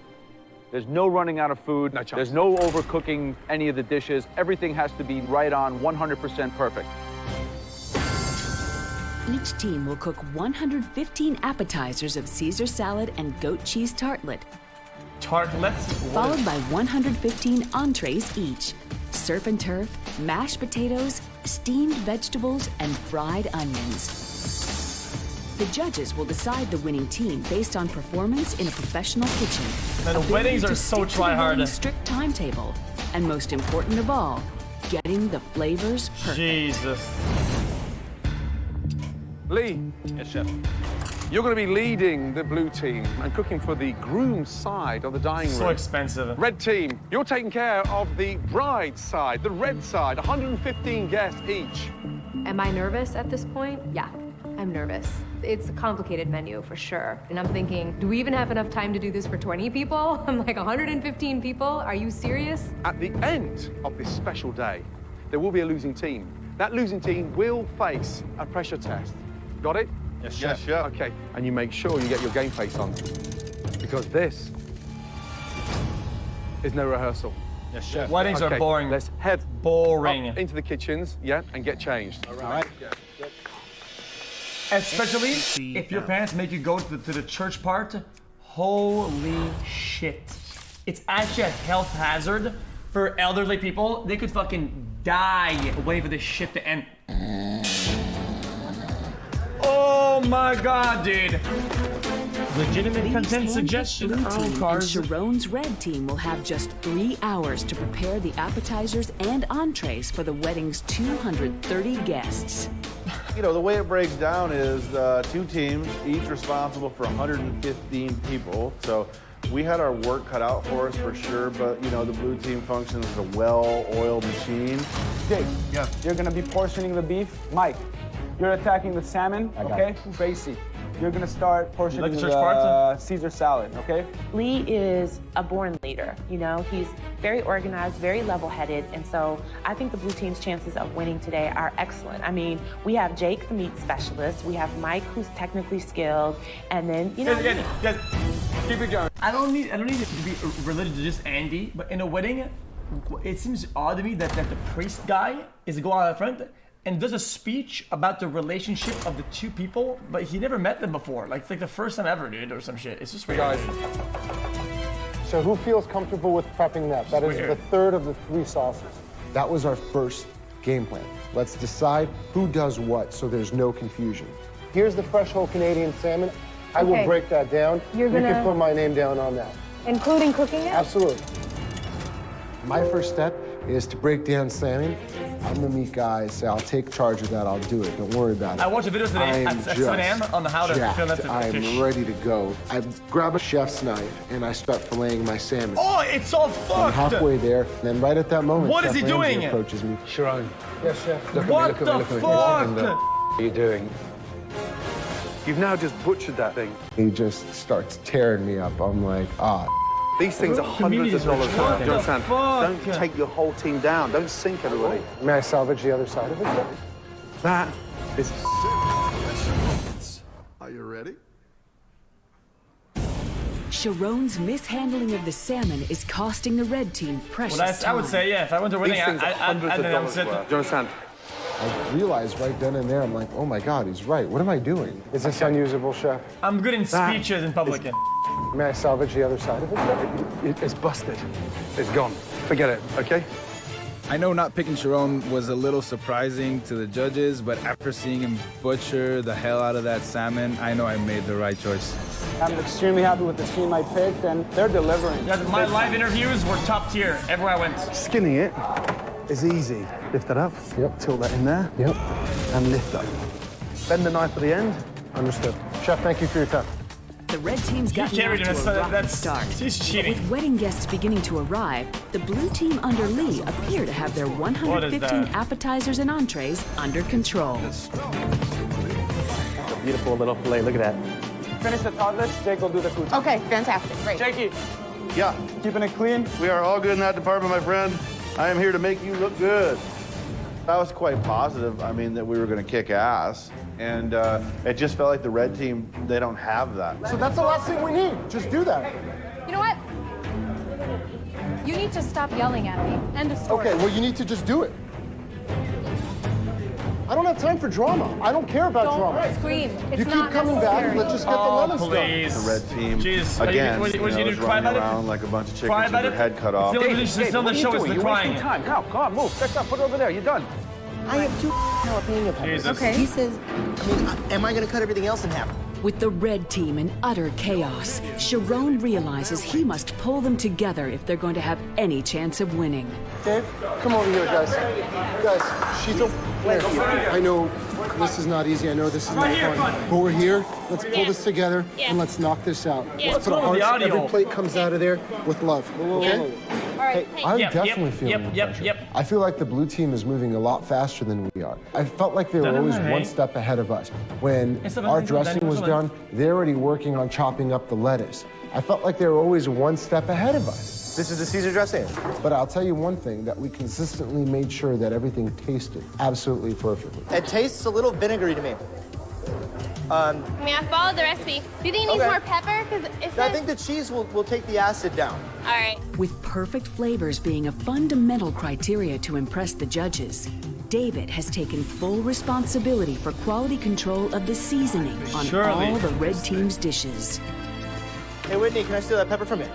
There's no running out of food. No chance. There's no overcooking any of the dishes. Everything has to be right on, 100% perfect. Each team will cook 115 appetizers of Caesar salad and goat cheese tartlet, Tartlets? followed by 115 entrees each. Surf and turf, mashed potatoes, steamed vegetables, and fried onions. The judges will decide the winning team based on performance in a professional kitchen. Man, the ability weddings to are so stick to the try-hard. wedding's strict timetable, and most important of all, getting the flavors perfect. Jesus. Lee. Yes, chef. You're going to be leading the blue team and cooking for the groom side of the dining room. So expensive. Red team, you're taking care of the bride side, the red side, 115 guests each. Am I nervous at this point? Yeah, I'm nervous. It's a complicated menu for sure. And I'm thinking, do we even have enough time to do this for 20 people? I'm like 115 people? Are you serious? At the end of this special day, there will be a losing team. That losing team will face a pressure test. Got it? Yes, chef. Yes, chef. Okay, and you make sure you get your game face on. Because this is no rehearsal. Yes, chef. Weddings are boring. Let's head boring up into the kitchens, yeah, and get changed. All right. Especially if your parents make you go to the church part. Holy shit. It's actually a health hazard for elderly people. They could fucking die waiting for this shit to end. Oh my god, dude. Legitimate content suggestion. Blue team and cars. Sharon's red team will have just 3 hours to prepare the appetizers and entrees for the wedding's 230 guests. The way it breaks down is 2 teams, each responsible for 115 people. So we had our work cut out for us for sure, but the blue team functions as a well-oiled machine. Jake, you're gonna be portioning the beef. Mike, you're attacking the salmon, okay? Tracy, you're gonna start portioning like the the church part? Caesar salad, okay? Lee is a born leader, he's very organized, very level-headed, and so I think the blue team's chances of winning today are excellent. I mean, we have Jake, the meat specialist, we have Mike, who's technically skilled, and then, you know... Guys, keep it going. I don't need it to be related to just Andy, but in a wedding, it seems odd to me that the priest guy is go out front and does a speech about the relationship of the two people, but he never met them before. Like, it's like the first time ever, dude, or some shit. It's just weird. Guys, so who feels comfortable with prepping that? That is the third of the 3 sauces. That was our first game plan. Let's decide who does what so there's no confusion. Here's the fresh whole Canadian salmon. I will break that down. You can put my name down on that. Including cooking it? Absolutely. My first step is to break down salmon. I'm the meat guy, so I'll take charge of that. I'll do it. Don't worry about it. I watched a video today at 7 a.m. on how to film that fish. I'm ready to go. I grab a chef's knife and I start filleting my salmon. Oh, it's all fucked! I'm halfway there, and then right at that moment, what is he doing? Approaches me. Sharon. Yes, chef. What the fuck? What are you doing? You've now just butchered that thing. He just starts tearing me up. I'm like, These things are hundreds of dollars. Do you understand? Don't take your whole team down. Don't sink everybody. May I salvage the other side of it? That is... Are you ready? Sharon's mishandling of the salmon is costing the red team precious time. I would say, yeah, if I went to a wedding, These things are hundreds of dollars worth. Do you understand? I realized right then and there, I'm like, oh my God, he's right. What am I doing? Is this unusable, chef? I'm good in speeches in public. May I salvage the other side of it? It's busted. It's gone. Forget it, okay? I know not picking Sharon was a little surprising to the judges, but after seeing him butcher the hell out of that salmon, I know I made the right choice. I'm extremely happy with the team I picked, and they're delivering. My live interviews were top tier everywhere I went. Skinning it is easy. Lift that up. Yep. Tilt that in there. Yep. And lift up. Bend the knife at the end. Understood. Chef, thank you for your time. The red team's gotten off to a rocky start. She's cheating. With wedding guests beginning to arrive, the blue team under Lee appear to have their 115 appetizers and entrees under control. A beautiful little fillet. Look at that. Finish the toddlers, Jake will do the food. Okay, fantastic. Great. Jakey, Yeah, keeping it clean? we are all good in that department, my friend. I am here to make you look good. I was quite positive, I mean, that we were going to kick ass. And it just felt like the red team, they don't have that. So that's the last thing we need. Just do that. You know what? You need to stop yelling at me. End of story. Okay, well, you need to just do it. I don't have time for drama. I don't care about drama. Don't scream. It's you keep not coming necessary. back. Let's just get the lemons done. Please. The red team, Jeez. again, Was you was cry running about it? around like a bunch of Cry chickens with about their it? head cut off. It's still on the show is the crying. Time. Come on, move. Fix up. Put it over there. You're done. I have 2 jalapeno peppers. Jesus. Okay. He says, am I gonna cut everything else in half? With the red team in utter chaos, Sharon realizes he must pull them together if they're going to have any chance of winning. Dave, come over here, guys. Guys, she's a... I know this is not easy. I know this is not fun. But we're here. Let's pull this together and let's knock this out. Let's put a heart. Every plate comes out of there with love. Okay? All right. Hey, I'm definitely feeling the pressure. I feel like the blue team is moving a lot faster than we are. I felt like they were always one step ahead of us. When our dressing was done, they're already working on chopping up the lettuce. I felt like they were always one step ahead of us. This is the Caesar dressing. But I'll tell you one thing, that we consistently made sure that everything tasted absolutely perfectly. It tastes a little vinegary to me. I mean, I followed the recipe. Do you think it needs more pepper? Because I think the cheese will take the acid down. All right. With perfect flavors being a fundamental criteria to impress the judges, David has taken full responsibility for quality control of the seasoning on all the red team's dishes. Hey, Whitney, can I steal that pepper from you?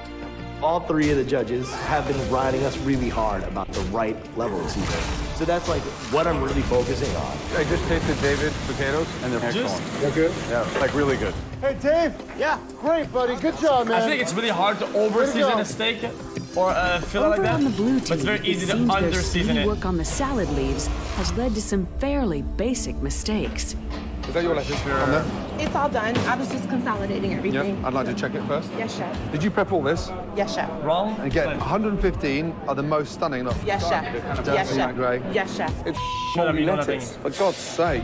All 3 of the judges have been riding us really hard about the right level of seasoning. So that's like what I'm really focusing on. I just tasted David's potatoes, and they're excellent. They're good? Yeah, like really good. Hey, Dave. Yeah. Great, buddy. Good job, man. I think it's really hard to over-season a steak or a fillet like that. On the blue team, but it's very easy to seems their under-season speedy it. work on the salad leaves has led to some fairly basic mistakes. Is that your lettuce on there? It's all done. I was just consolidating everything. Yeah, I'd like to check it first. Yes, chef. Did you prep all this? Yes, chef. Wrong? And again, 115 are the most stunning. Look. Yes, chef. Yes, chef. Grey. Yes, chef. It's Shut up, you know nothing. lettuce. For God's sake,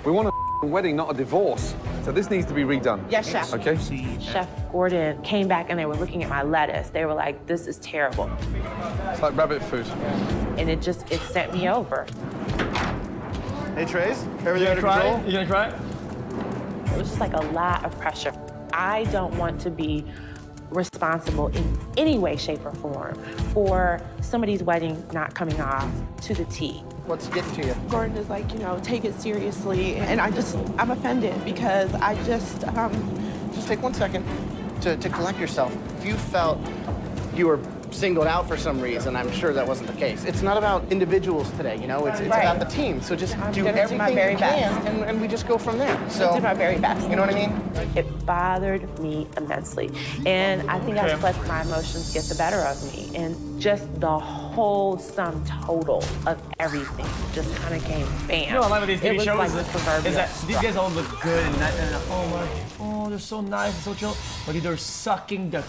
we want a wedding, not a divorce. So this needs to be redone. Yes, chef. Okay. Chef Gordon came back and they were looking at my lettuce. They were like, this is terrible. It's like rabbit food. And it sent me over. Hey, Trace, everything under control? You gonna cry? It was just like a lot of pressure. I don't want to be responsible in any way, shape, or form for somebody's wedding not coming off to the T. What's getting to you? Gordon is like, you know, take it seriously. And I'm offended because I just take 1 second to collect yourself. If you felt you were singled out for some reason, I'm sure that wasn't the case. It's not about individuals today, you know, it's about the team. So just do everything you can, and we just go from there. So I did my very best. You know what I mean? It bothered me immensely. And I think I just let my emotions get the better of me. And just the whole sum total of everything just kind of came bam. You know what I love about these TV shows like the proverbial is that these straw. guys all look good and oh, they're so nice and so chill, but they're sucking the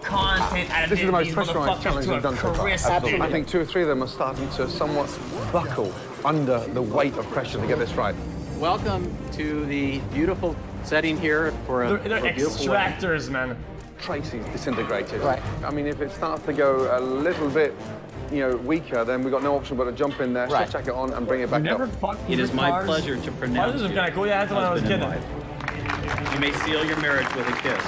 content out of This is the most these pressurised challenge motherfuckers we've done so far. crisp. I think 2 or 3 of them are starting to somewhat buckle under the weight of pressure to get this right. Welcome to the beautiful setting here for a They're beautiful wedding. extractors, man. Tracy's disintegrated. Right. I mean, if it starts to go a little bit, you know, weaker, then we've got no option but to jump in there, chef jacket on, and bring it back up. It is my pleasure to pronounce This is you kind of cool. Yeah, that's when I was a kid. You may seal your marriage with a kiss.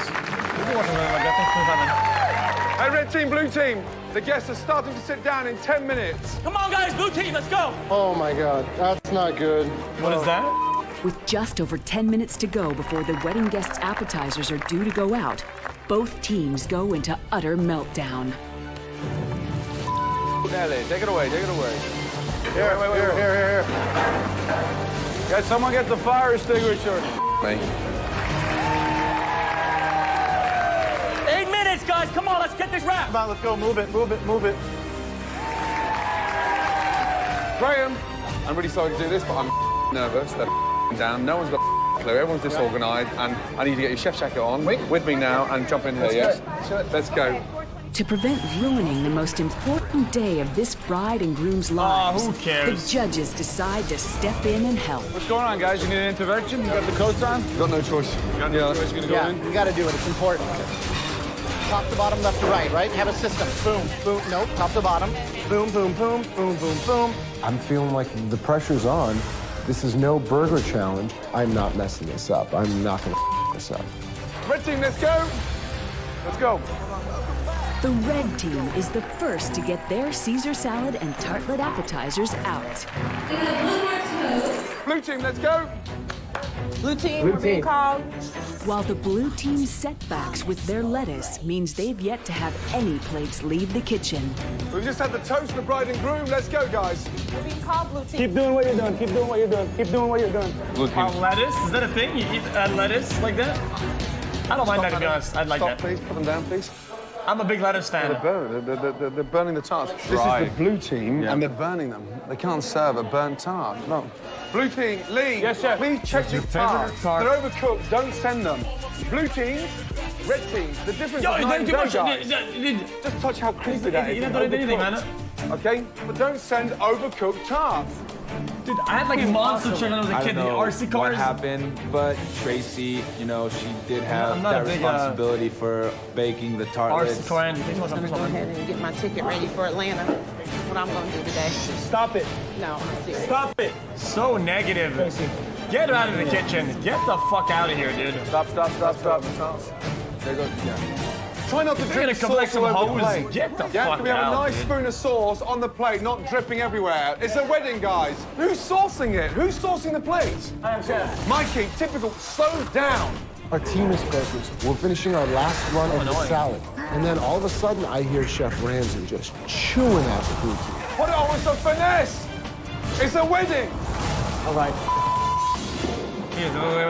Hey, red team, blue team, the guests are starting to sit down in 10 minutes. Come on, guys, blue team, let's go. Oh my God, that's not good. What is that? With just over 10 minutes to go before the wedding guests' appetizers are due to go out, both teams go into utter meltdown. Nelly, take it away, take it away. Here. Guys, someone get the fire extinguisher. Me. 8 minutes, guys, come on, let's get this wrapped. Come on, let's go, move it. Graham, I'm really sorry to do this, but I'm nervous. They're down. No one's got a clue. Everyone's disorganized, and I need you to get your chef jacket on with me now and jump in here. Yes. Let's go. To prevent ruining the most important day of this bride and groom's lives, who cares? the judges decide to step in and help. What's going on, guys? You need an intervention? You got the coats on? Got no choice. You got no choice. You gonna go in? You gotta do it, it's important. Top to bottom, left to right, right? Have a system. Boom, boom, no, top to bottom. Boom, boom, boom, boom, boom, boom. I'm feeling like the pressure's on. This is no burger challenge. I'm not messing this up. I'm not gonna this up. Red team, let's go. Let's go. The red team is the first to get their Caesar salad and tartlet appetizers out. Blue team, let's go. blue team, we're being called. While the blue team's setbacks with their lettuce means they've yet to have any plates leave the kitchen. We've just had the toast of the bride and groom. Let's go, guys. We're being called blue team. Keep doing what you're doing. Keep doing what you're doing. Keep doing what you're doing. Lettuce? Is that a thing? You eat lettuce like that? I don't mind that, to be honest. I'd like that. Please, put them down, please. I'm a big lettuce fan. They're burning the tarts. This is the blue team, and they're burning them. They can't serve a burnt tart. No. Blue team, Lee. Yes, chef. Please check your tarts. They're overcooked. Don't send them. Blue team, red team. The difference is night and day, guys. Just touch how crispy that is. You didn't do anything, man. Okay? But don't send overcooked tarts. Dude, I had like monster chicken when I was a kid. The RC cars. What happened, but Tracy, you know, she did have I'm not that a big, responsibility for baking the tartlets. RC car. I'm gonna go ahead and get my ticket ready for Atlanta. That's what I'm gonna do today. Stop it. No, I'm serious. Stop it. So negative. Get out of the kitchen. Get the fuck out of here, dude. Stop. There you go. Yeah. Try not to You're gonna drip collect sauce all some over the hose. plate. Get the Yeah, fuck can we have out, a nice dude. spoon of sauce on the plate, not dripping everywhere? It's a wedding, guys. Who's saucing it? Who's saucing the plates? I am chef. Mikey, typical, slow down. Our team is focused. We're finishing our last run of the salad. And then all of a sudden, I hear Chef Ramsay just chewing at the blue team. What was the finesse? It's a wedding. All right.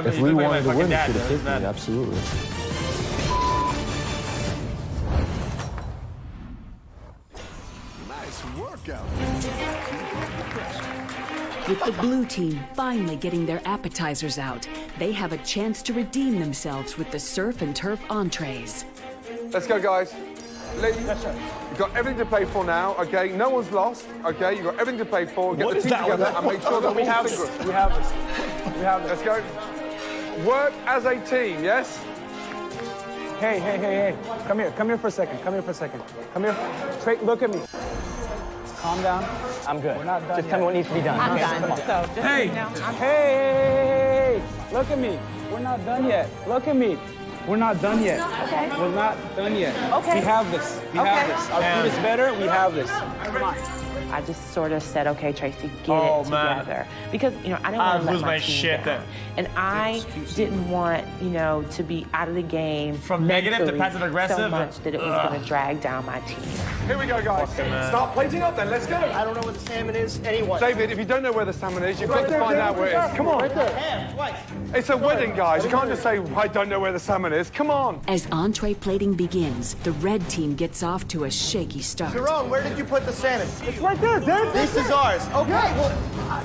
If we wanted to win, we should have picked me, absolutely. Nice workout. With the blue team finally getting their appetizers out, they have a chance to redeem themselves with the surf and turf entrees. Let's go, guys. Lee, you've got everything to play for now, okay? No one's lost, okay? You've got everything to play for. Get the team together and make sure that we have this. We have this. We have this. Let's go. Work as a team, yes? Hey. Come here for a second. Come here. Look at me. Calm down. I'm good. We're not done Just tell me what needs to be done. I'm Okay, done. come on. So just Hey! so you know, I'm Hey! Look at me. We're not done yet. Look at me. We're not done yet. Okay. We're not done yet. Okay. We have this. We Okay. have this. Our food is better. We have this. Come on. I just sort of said, okay, Tracy, get Oh, it man. together. Because, you know, I didn't I'd want to let lose my my team shit down. And I didn't want, you know, to be out of the game From negative to mentally passive aggressive? so much that it was going to drag down my team. Here we go, guys. Start plating up then, let's go. I don't know where the salmon is. Anyone? David, if you don't know where the salmon is, you've got to find out where it is. Come on. Right there. Twice. It's a wedding, guys. You can't just say, I don't know where the salmon is. Come on. As entree plating begins, the red team gets off to a shaky start. Jerome, where did you put the salmon? It's right there, Dave. This is ours. Okay, well,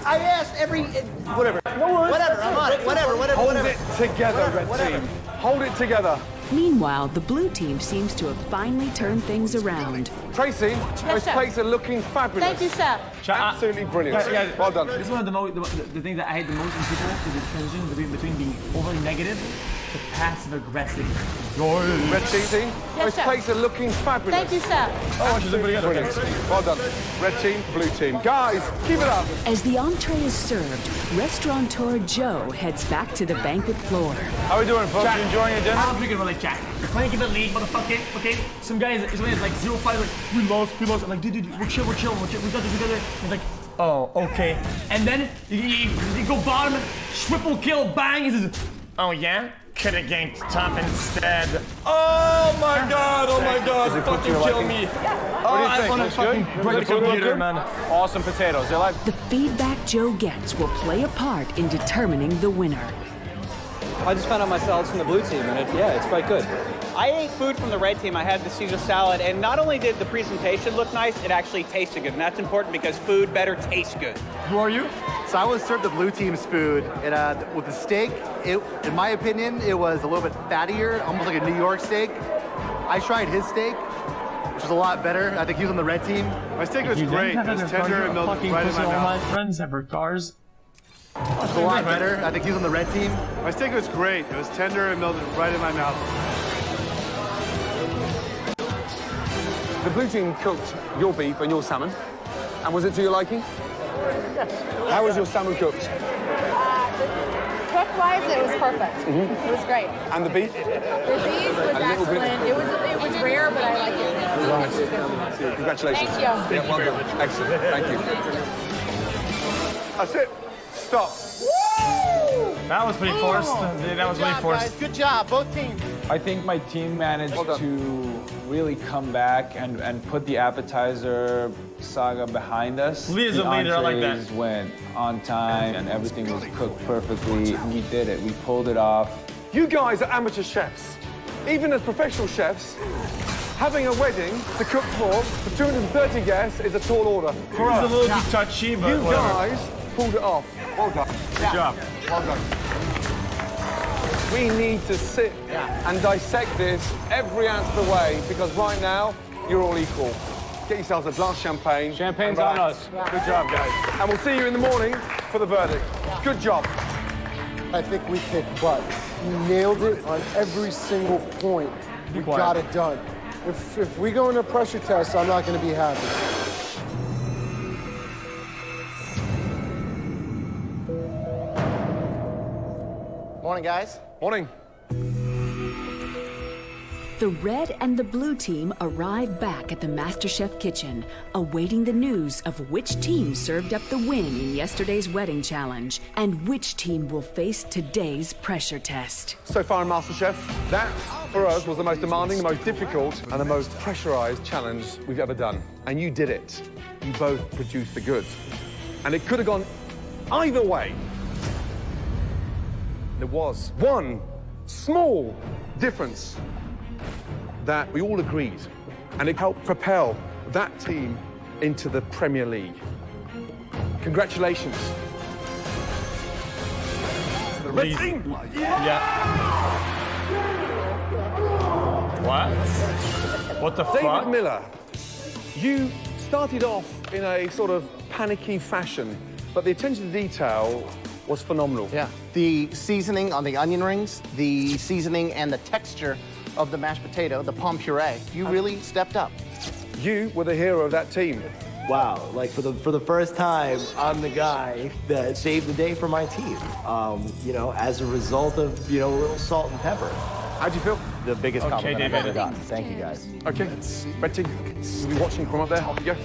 I asked every... Whatever. No worries. Whatever, I'm on it. Whatever. Hold it together, red team. Hold it together. Meanwhile, the blue team seems to have finally turned things around. Tracy, those chef. plates are looking fabulous. Thank you, chef. Absolutely brilliant. Guys, Well done. This is one of the things that I hate the most in people is the transition between being overly negative to passive aggressive. Red team, those chef. plates are looking fabulous. Thank you, chef. Oh, she's pretty good. Brilliant. Well done. Red team, blue team. Guys, keep it up. As the entree is served, restaurateur Joe heads back to the banquet floor. How we doing, folks? You enjoying your dinner? I'm freaking really Jack. You're playing give it lead, motherfucker. Okay? Some guys is like 0-5, like, we lost. I'm like, dude, we're chill. We got this. He's like, oh, okay. And then you go bottom, triple kill, bang. He says, oh yeah? Could have ganked top instead. Oh my god, fucking kill me. Oh, I want to fucking break the computer, man. Awesome potatoes. They like. The feedback Joe gets will play a part in determining the winner. I just found out my salad's from the blue team, and it's quite good. I ate food from the red team. I had the Caesar salad, and not only did the presentation look nice, it actually tasted good, and that's important because food better tastes good. Who are you? So I was served the blue team's food, and with the steak, in my opinion, it was a little bit fattier, almost like a New York steak. I tried his steak, which was a lot better. I think he was on the red team. My steak was great. It was tender and melted right in my mouth. All my friends have cars. It's a lot better. I think he was on the red team. My steak was great. It was tender and melted right in my mouth. The blue team cooked your beef and your salmon. And was it to your liking? Yes. How was your salmon cooked? Cook-wise, it was perfect. It was great. And the beef? The beef was excellent. It was rare, but I like it. Congratulations. Thank you. Yeah, well done. Excellent. Thank you. That's it. Stop. That was pretty forced. That was really forced. Guys. Good job, both teams. I think my team managed to really come back and put the appetizer saga behind us. Lee is a leader, I like that. Entrees went on time and everything was cooked perfectly. We did it. We pulled it off. You guys are amateur chefs. Even as professional chefs, having a wedding to cook for 230 guests is a tall order. For us, a little bit touchy, but you whatever. guys pulled it off. Well done. Good job. Well done. We need to sit and dissect this every ounce of the way because right now, you're all equal. Get yourselves a glass of champagne. Champagne's and on relax. us. Good job, guys. And we'll see you in the morning for the verdict. Good job. I think we kicked butt. We nailed it on every single point. We got it done. If we go into a pressure test, I'm not going to be happy. Morning, guys. Morning. The red and the blue team arrive back at the MasterChef kitchen, awaiting the news of which team served up the win in yesterday's wedding challenge and which team will face today's pressure test. So far in MasterChef, that for us was the most demanding, the most difficult, and the most pressurized challenge we've ever done. And you did it. You both produced the goods. And it could have gone either way. There was one small difference that we all agreed, and it helped propel that team into the Premier League. Congratulations. The red team. Yeah. What? What the David fuck? Miller, you started off in a sort of panicky fashion, but the attention to detail was phenomenal. Yeah. The seasoning on the onion rings, the seasoning and the texture of the mashed potato, the pommes puree, you really stepped up. You were the hero of that team. Wow, like for the first time, I'm the guy that saved the day for my team. You know, as a result of, you know, a little salt and pepper. How'd you feel? The biggest Okay, compliment I've David. ever gotten. Thank you, guys. Okay, Red team, you'll be watching from up there. Off you go.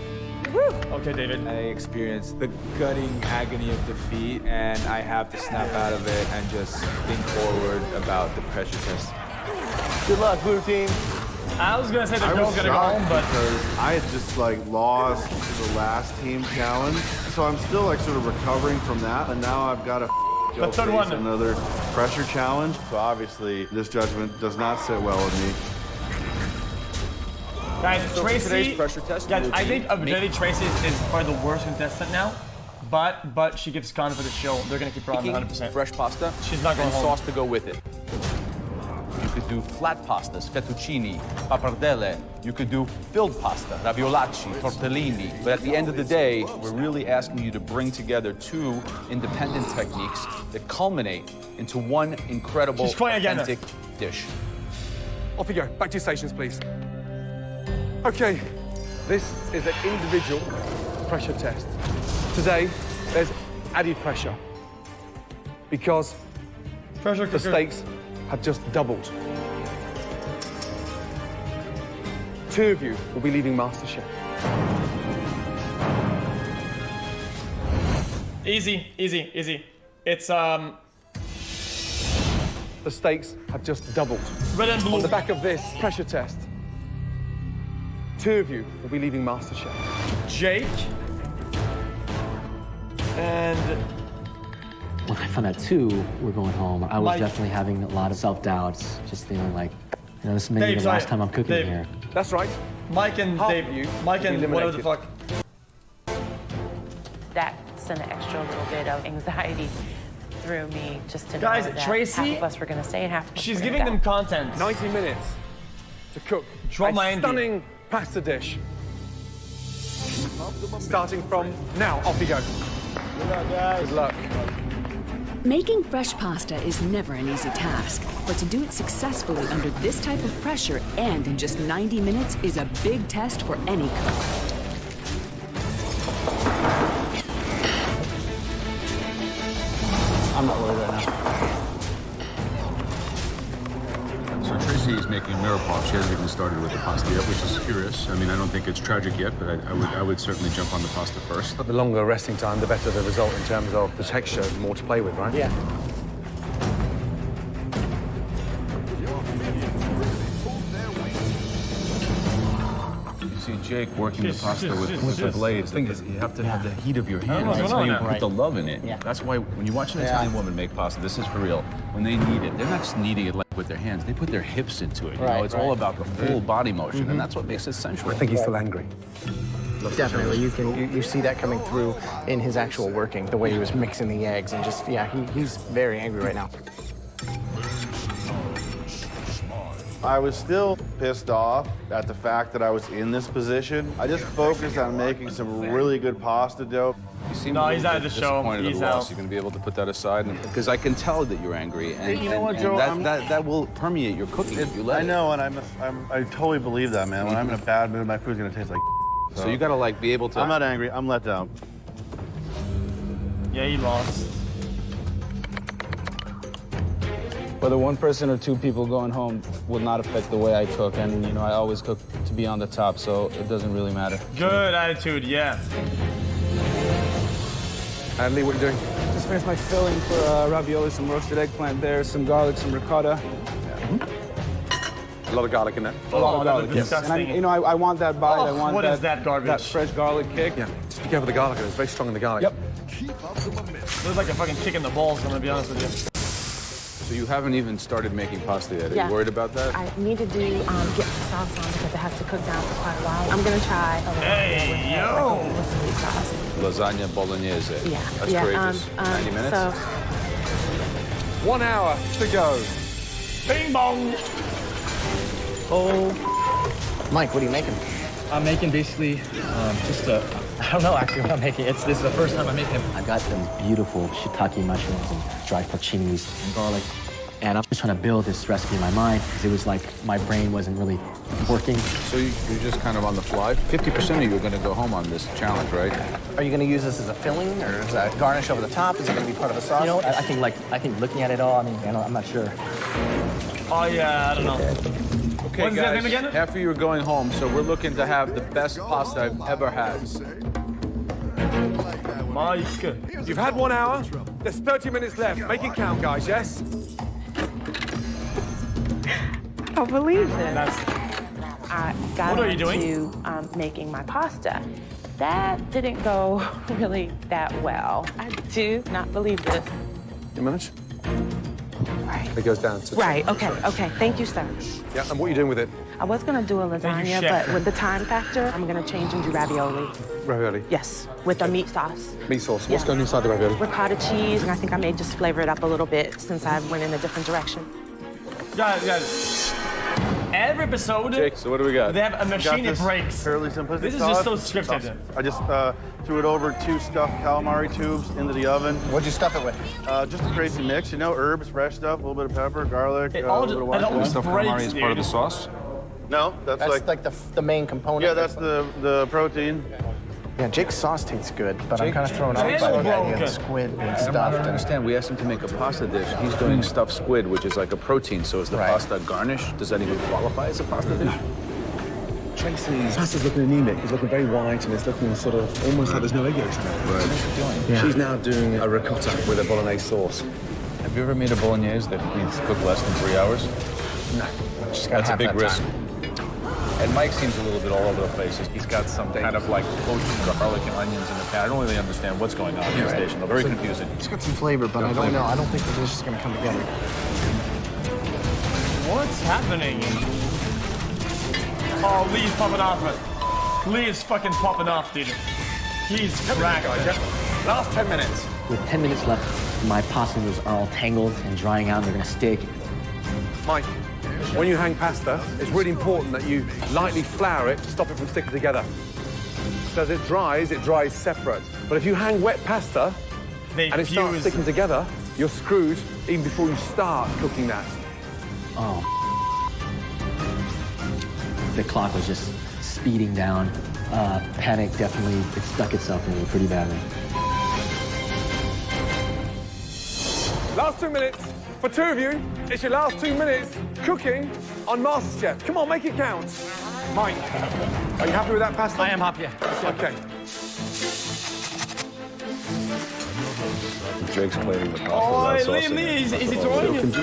Okay, David. I experienced the gutting agony of defeat, and I have to snap out of it and just think forward about the pressure test. Good luck, blue team. I was gonna say the I girl's was gonna go shocked home, but because I had just like lost the last team challenge, so I'm still like sort of recovering from that, and now I've got to The third one. another pressure challenge. So obviously this judgment does not sit well with me. guys, So for Tracy. today's pressure test, Guys, will I be think objectively Tracy is probably the worst contestant now, but she gives content for the show. They're gonna keep her on 100%. fresh pasta. She's not going and home. sauce to go with it. You could do flat pastas, fettuccine, pappardelle. You could do filled pasta, raviolacci, tortellini. But at the end of the day, we're really asking you to bring together two independent techniques that culminate into one incredible, She's playing again. authentic dish. Off you go. Back to your stations, please. Okay, this is an individual pressure test. Today, there's added pressure because the stakes have just doubled. Two of you will be leaving MasterChef. Easy, easy, easy. It's The stakes have just doubled. red and blue. On the back of this pressure test, two of you will be leaving MasterChef. Jake and When I found out two were going home, I was Mike. definitely having a lot of self-doubts, just feeling like, you know, this may be Dave, the last sorry. time I'm cooking Dave. here. That's right. Mike and Half Dave. of you Mike will be and whatever the eliminated. fuck. That's an extra little bit of anxiety through me just to Guys, know that Tracy, half of us were going to stay and half of us She's were giving gonna them content. 90 minutes to cook Trauma a ending. stunning pasta dish. Starting from now. Off you go. Good luck, guys. Good luck. Making fresh pasta is never an easy task, but to do it successfully under this type of pressure and in just 90 minutes is a big test for any cook. I'm not worried right now. So Tracy is making a mirror pop. She hasn't even started with the pasta yet, which is curious. I mean, I don't think it's tragic yet, but I would certainly jump on the pasta first. But the longer resting time, the better the result in terms of the texture, more to play with, right? Yeah. You see Jake working the pasta with the blades. The thing is, you have to have the heat of your hands. what's That's going how on you now? put the love in it. Yeah. That's why when you watch an Italian woman make pasta, this is for real. When they knead it, they're not just kneading it like with their hands. They put their hips into it. You know, Right, it's all right. about the full body motion, and that's what makes it sensual. I think he's still angry. Definitely, you see that coming through in his actual working, the way he was mixing the eggs, and just he's very angry right now. I was still pissed off at the fact that I was in this position. I just focused on making some really good pasta dough. You seem No, a he's little out of bit the show. disappointed at He's the loss. out. You're going to be able to put that aside, because I can tell that you're angry, and, Hey, you know what, and Joe? that will permeate your cooking if you let I it. know, and I totally believe that, man. When I'm in a bad mood, my food's gonna taste like. So you got to like be able to. I'm not angry. I'm let down. Yeah, he lost. Whether one person or two people going home will not affect the way I cook. And, you know, I always cook to be on the top, so it doesn't really matter. Good attitude, yeah. And Lee, what are you doing? Just finished my filling for ravioli, some roasted eggplant there, some garlic, some ricotta. A lot of garlic in there. A lot of that garlic, is yes. And disgusting. you know, I want that bite. I want what is that garbage? That fresh garlic kick. Yeah, just be careful with the garlic. It's very strong in the garlic. Yep. Looks like a fucking kick in the balls, I'm gonna be honest with you. So you haven't even started making pasta yet. Are Yeah. you worried about that? I need to get the sauce on because it has to cook down for quite a while. I'm gonna try a little Hey, yo! with some meat sauce. Lasagna bolognese. Yeah. That's yeah, courageous. 90 minutes? So 1 hour to go. Bing bong! Oh Mike, what are you making? I'm making basically just a, I don't know actually what I'm making. This is the first time I'm making it. I got those beautiful shiitake mushrooms and dried porcinis and garlic. And I'm just trying to build this recipe in my mind because it was like my brain wasn't really working. So you're just kind of on the fly? 50% of you are going to go home on this challenge, right? Are you going to use this as a filling or as a garnish over the top? Is it going to be part of a sauce? You know, I think looking at it all, I mean, I'm not sure. Oh yeah, I don't know. Okay, What's that guys, name again? half of you are going home, so we're looking to have the best pasta I've ever had. Mike. You've had 1 hour. There's 30 minutes left. Make it count, guys, yes? I don't believe this. I got What are you doing? to making my pasta. That didn't go really that well. I do not believe this. You manage? Right. It goes down to... Right, okay, okay. Thank you, sir. Yeah, and what are you doing with it? I was gonna do a lasagna, Chef. but with the time factor, I'm gonna change and do ravioli. Ravioli. Yes, with a meat sauce. Meat sauce. What's Yeah. going inside the ravioli? Ricotta cheese, and I think I may just flavor it up a little bit since I went in a different direction. Guys. Every episode, Jake, so what do we got? they have a machine that Got this breaks. fairly simplistic This is sauce. just so scripted. I just threw it over 2 stuffed calamari tubes into the oven. What'd you stuff it with? Just a crazy mix, you know, herbs, fresh stuff, a little bit of pepper, garlic, It a all little bit of just- it all wine. just Stuffed breaks, calamari is part of the dude. sauce? No, that's like the main component. yeah, that's the protein. Yeah, Jake's sauce tastes good, but I'm Jake- kind of thrown off Jake's by the idea broken. of the squid and I don't stuff. understand. We asked him to make a pasta dish. He's doing stuffed squid, which is like a protein. So is the Right. pasta garnish? Does that even qualify as a pasta dish? Tracy's pasta's looking anemic. It's looking very white and it's looking sort of almost like there's no egg yolks in it. Yeah. She's now doing a ricotta with a bolognese sauce. Have you ever made a bolognese that needs to cook less than 3 hours? No, just gotta That's a have big that risk. time. And Mike seems a little bit all over the place. He's got some kind of like poached garlic and onions in the pan. I don't really understand what's going on in this station. Very confusing. It's got some flavor, but I don't know. I don't think the dish is gonna come together. What's happening? Oh, Lee's popping off. Lee is fucking popping off, dude. He's cracked. Last 10 minutes. With 10 minutes left, my pasta noodles are all tangled and drying out and they're gonna stick. Mike, when you hang pasta, it's really important that you lightly flour it to stop it from sticking together. So as it dries separate. But if you hang wet pasta They and it starts fuse. sticking together, you're screwed even before you start cooking that. Oh. The clock was just speeding down. Panic definitely, it stuck itself in me pretty badly. Last 2 minutes. For 2 of you, it's your last 2 minutes cooking on MasterChef. Come on, make it count. Mike, are you happy with that pasta? I am happy. Okay. Jake's plating the pasta. Oh, without sauce Liam in Lee, it. is he throwing it? Is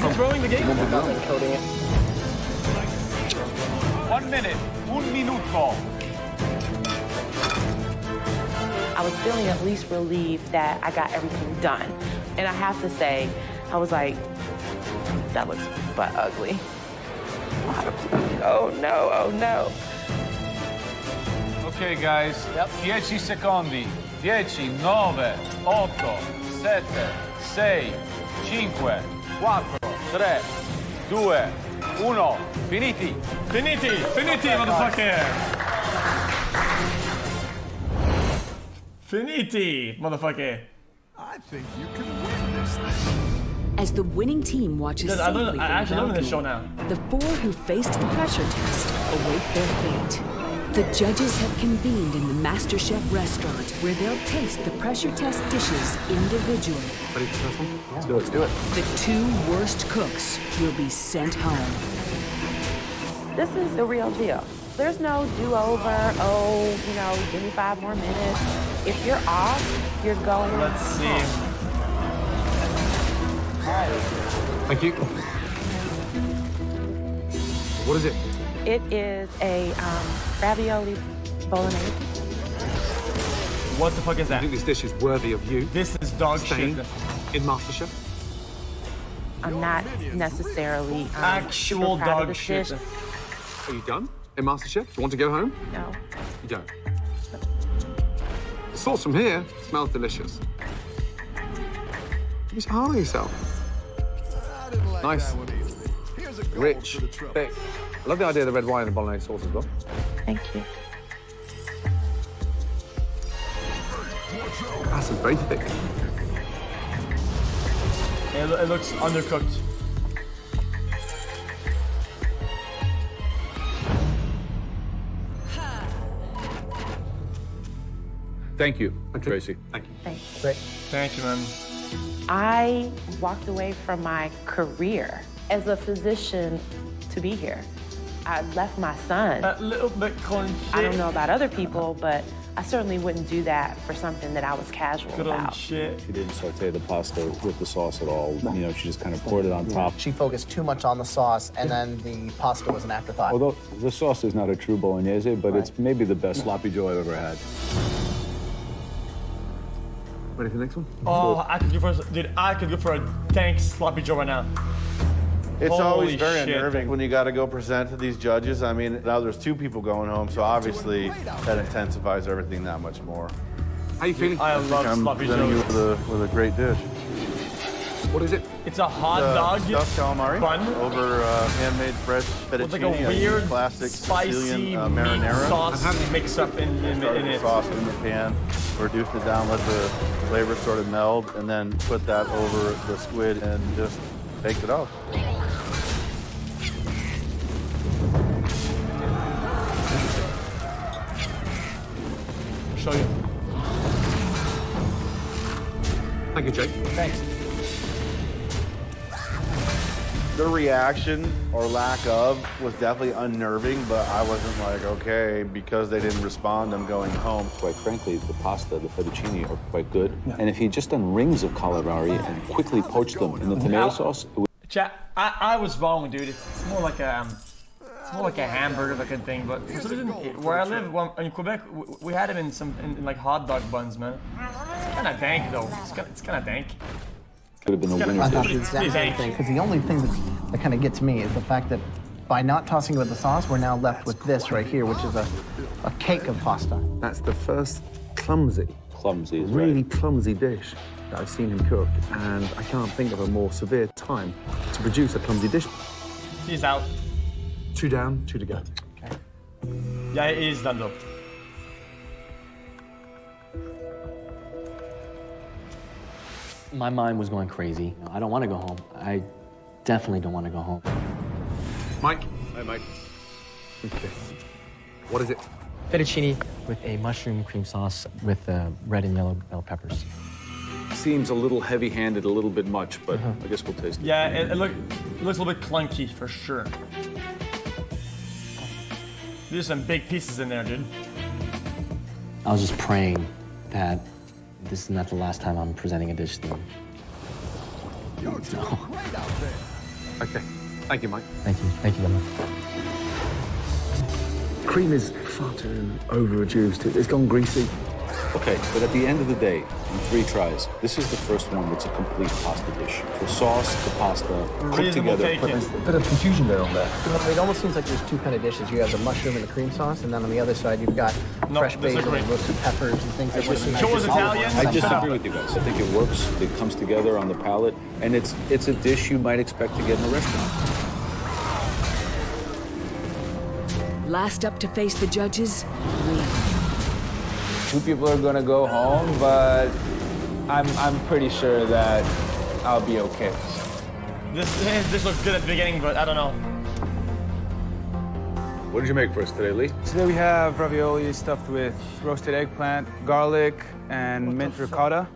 he throwing the game? Coating it. 1 minute, un minuto. I was feeling at least relieved that I got everything done. And I have to say, I was like, that looks butt ugly. Oh no, oh no. Okay, guys. 10 secondi. 10, 9, 8, 7, 6, 5, 4, 3, 2, 1. Finiti. Finiti, motherfucker. Finiti, motherfucker. I think you can win this thing. As the winning team watches I safely from the actually love this balcony, show now. the 4 who faced the pressure test await their fate. The judges have convened in the MasterChef restaurant where they'll taste the pressure test dishes individually. Ready for this one? Yeah, let's do it. The 2 worst cooks will be sent home. This is the real deal. There's no do-over, give me 5 more minutes. If you're off, you're going Let's see. home. Thank you. What is it? It is a ravioli bolognese. What the fuck is I that? think this dish is worthy of you. This is dog Staying shit. in MasterChef. I'm not necessarily Actual super proud of dog this shit. dish. Are you done in MasterChef? Do you want to go home? No. You don't. The sauce from here smells delicious. You're so hard on yourself. Nice, rich, thick. I love the idea of the red wine and bolognese sauce as well. Thank you. Pasta's very thick. It looks undercooked. Thank you, Tracy. Thank you. Thanks. Great. Thank you, man. I walked away from my career as a physician to be here. I left my son. A little bit crunchy. I don't know about other people, but I certainly wouldn't do that for something that I was casual about. shit. She didn't saute the pasta with the sauce at all. You know, she just kind of poured it on top. She focused too much on the sauce, and then the pasta was an afterthought. Although the sauce is not a true bolognese, but it's maybe the best sloppy joe I've ever had. Ready for the next one? Oh, I could go for a dank sloppy joe right now. It's always Holy very shit. unnerving when you got to go present to these judges. I mean, now there's 2 people going home, so obviously that intensifies everything that much more. How you feeling? I love I'm sloppy presenting you joes. with a great dish. What is it? It's a hot dog Stuffed calamari bun over handmade fresh fettuccine. with like a weird, classic spicy Sicilian meat marinara. sauce mixed up in Started the it. sauce in the pan, reduced it down, let the flavors sort of meld, and then put that over the squid and just baked it off. Show you. Thank you, Jake. Thanks. The reaction or lack of was definitely unnerving, but I wasn't like, okay, because they didn't respond, I'm going home. Quite frankly, the pasta, the fettuccine are quite good. And if you just done rings of calamari and quickly poached them in the tomato sauce, it would... Chat, I was wrong, dude. It's more like a hamburger looking thing, but for some reason, where I live in Quebec, we had them in like hot dog buns, man. It's kind of dank though. It's kind of dank. could have been a winner. I thought the exact same thing, because the only thing that kind of gets me is the fact that by not tossing it with the sauce, we're now left with this right here, which is a cake of pasta. That's the first clumsy, is really clumsy dish that I've seen him cook, and I can't think of a more severe time to produce a clumsy dish. He's out. 2 down, 2 to go. Okay. Yeah, it is done though. My mind was going crazy. I don't want to go home. I definitely don't want to go home. Mike? Hi, Mike. Okay. What is it? Fettuccine with a mushroom cream sauce with red and yellow bell peppers. Seems a little heavy-handed, a little bit much, but I guess we'll taste it. Yeah, it looks a little bit clunky for sure. There's some big pieces in there, dude. I was just praying that this is not the last time I'm presenting a dish to them. No. Okay. Thank you, Mike. Thank you. Thank you very much. Cream is far too over-reduced. It's gone greasy. Okay, but at the end of the day, in 3 tries, this is the first one that's a complete pasta dish. The sauce, the pasta, cooked together. But there's a bit of confusion there on that. It almost seems like there's 2 kind of dishes. You have the mushroom and the cream sauce, and then on the other side you've got fresh basil and roasted peppers and things that would be nice. I disagree with you guys. I think it works. It comes together on the palate, and it's a dish you might expect to get in a restaurant. Last up to face the judges, Lee. 2 people are gonna go home, but I'm pretty sure that I'll be okay. This looks good at the beginning, but I don't know. What did you make for us today, Lee? Today we have ravioli stuffed with roasted eggplant, garlic, and mint ricotta.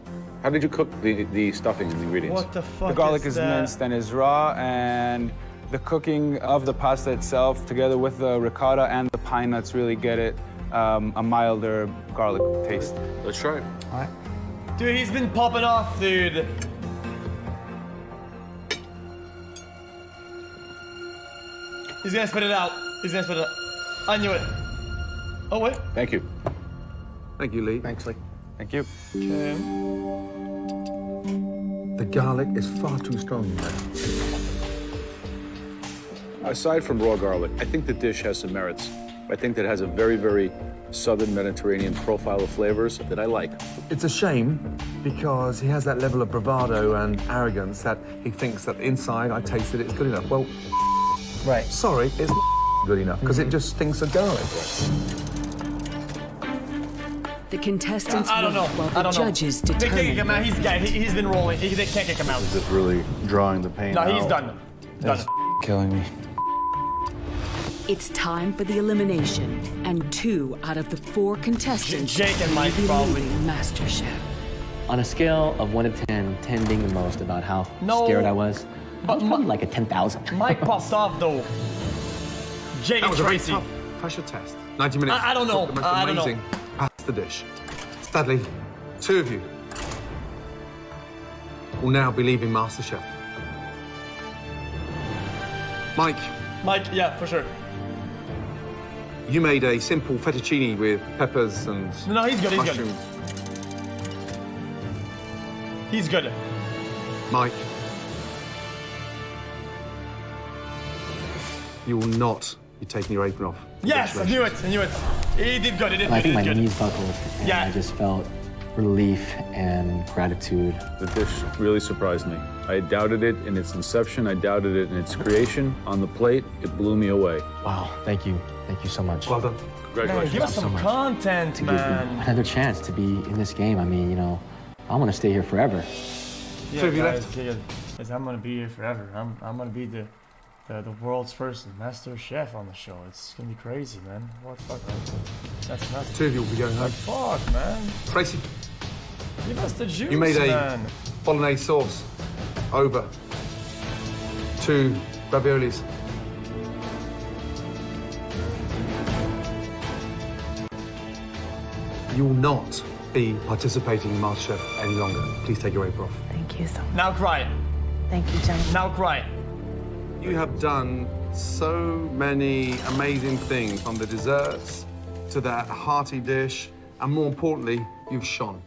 How did you cook the stuffing and the ingredients? What the fuck The garlic is that? minced and is raw, and the cooking of the pasta itself, together with the ricotta and the pine nuts, really get it a milder garlic taste. Let's try it. All right. Dude, he's been popping off, dude. He's gonna spit it out. He's gonna spit it out. I knew it. Oh, wait. Thank you. Thank you, Lee. Thanks, Lee. Thank you. Okay. The garlic is far too strong. Aside from raw garlic, I think the dish has some merits. I think that it has a very, very southern Mediterranean profile of flavors that I like. It's a shame because he has that level of bravado and arrogance that he thinks that inside I tasted it's good enough. Well, right. Sorry, it's good enough because it just stinks of garlic. The contestants I don't know. wait while I the don't know. judges They can't kick him determine. out. He's been rolling. They can't kick him out. Is it really drawing the pain out? No, he's done. Done. Killing me. It's time for the elimination, and 2 out of the 4 contestants Jake and will Mike, be probably. leaving MasterChef. On a scale of 1 to 10, 10 being the most about how No. scared I was probably like a 10,000. Mike popped off though. Jake That and was a very Tracy. tough pressure test. 90 minutes. I don't know. The most I don't know. amazing pasta dish. Sadly, 2 of you will now be leaving MasterChef. Mike, Yeah, for sure. you made a simple fettuccine with peppers and No, he's good. He's good. mushrooms. He's good. Mike, you will not be taking your apron off. Yes, I knew it. He did good. He did I good. think my He did good. knees buckled, and I just felt relief and gratitude. The dish really surprised me. I doubted it in its inception. I doubted it in its creation. On the plate, it blew me away. Wow, thank you. Thank you so much. Well done. Man, give us some content, man. Another chance to be in this game. I mean, I want to stay here forever. Yeah, So have you guys, guys, I'm gonna be here forever. I'm gonna be the world's first master chef on the show. It's gonna be crazy, man. What the fuck? Man? That's nuts. 2 of you will be going home. Fuck, man. Tracy, Give us the juice, you made a man. bolognese sauce over 2 raviolis. You will not be participating in MasterChef any longer. Please take your apron off. Thank you so much. Now cry. Thank you, gentlemen. Now cry. You have done so many amazing things, from the desserts to that hearty dish, and more importantly, you've shone.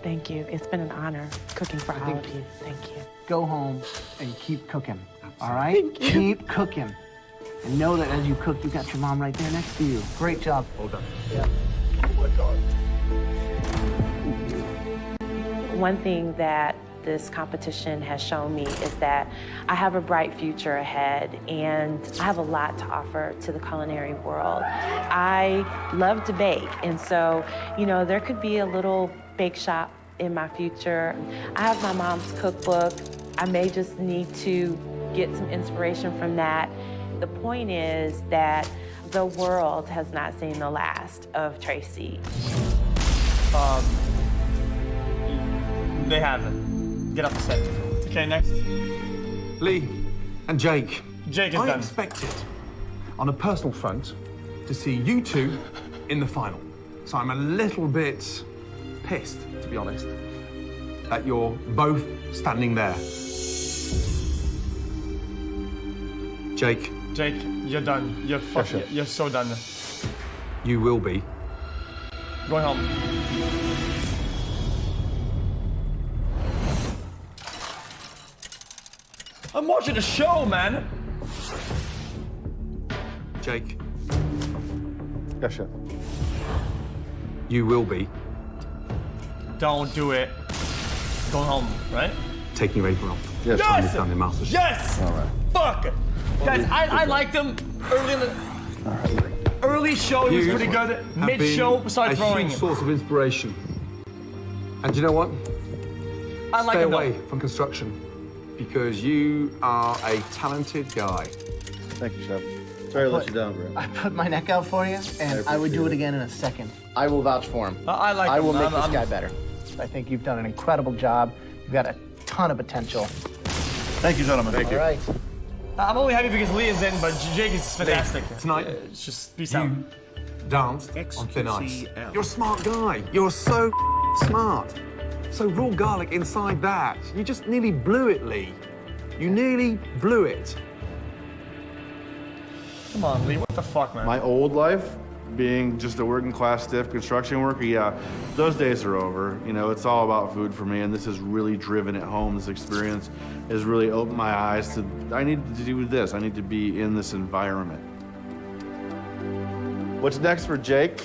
Thank you. It's been an honor cooking for all of you. Thank you. Go home and keep cooking, all right? Keep cooking. And know that as you cook, you got your mom right there next to you. Great job. Well done. Yeah. Oh my God. One thing that this competition has shown me is that I have a bright future ahead and I have a lot to offer to the culinary world. I love to bake, and so, there could be a little bake shop in my future. I have my mom's cookbook. I may just need to get some inspiration from that. The point is that the world has not seen the last of Tracy. They haven't. Get off the set. Okay, next. Lee and Jake. Jake is I done. expected, on a personal front, to see you 2 in the final. So I'm a little bit pissed, to be honest, that you're both standing there. Jake. Jake, you're done. You're so done. You will be. Going home. I'm watching a show, man. Jake. Yes, chef. You will be. Don't do it. Going home, right? Taking your apron off. Yes. Time is done in MasterChef. Yes! All right. Fuck! Guys, I liked him early in the... Early show, he was pretty good. Have Mid-show, been started throwing a huge him. source of inspiration. And you know what? I like Stay him, though. away from construction, because you are a talented guy. Thank you, chef. Sorry to let you down, bro. I put my neck out for you, and I would do it again in a second. I will vouch for him. I like I him. will make I'm- this guy better. I think you've done an incredible job. You've got a ton of potential. Thank you, gentlemen. Thank All right. I'm only happy because Lee is in, but Jake is fantastic. Tonight, It's just peace out. you danced on thin ice. XCL. You're a smart guy. You're so smart. So raw garlic inside that. You just nearly blew it, Lee. You nearly blew it. Come on, Lee, what the fuck, man? My old life, being just a working class stiff construction worker, yeah, those days are over. It's all about food for me, and this has really driven it home. This experience has really opened my eyes to, I need to do this. I need to be in this environment. What's next for Jake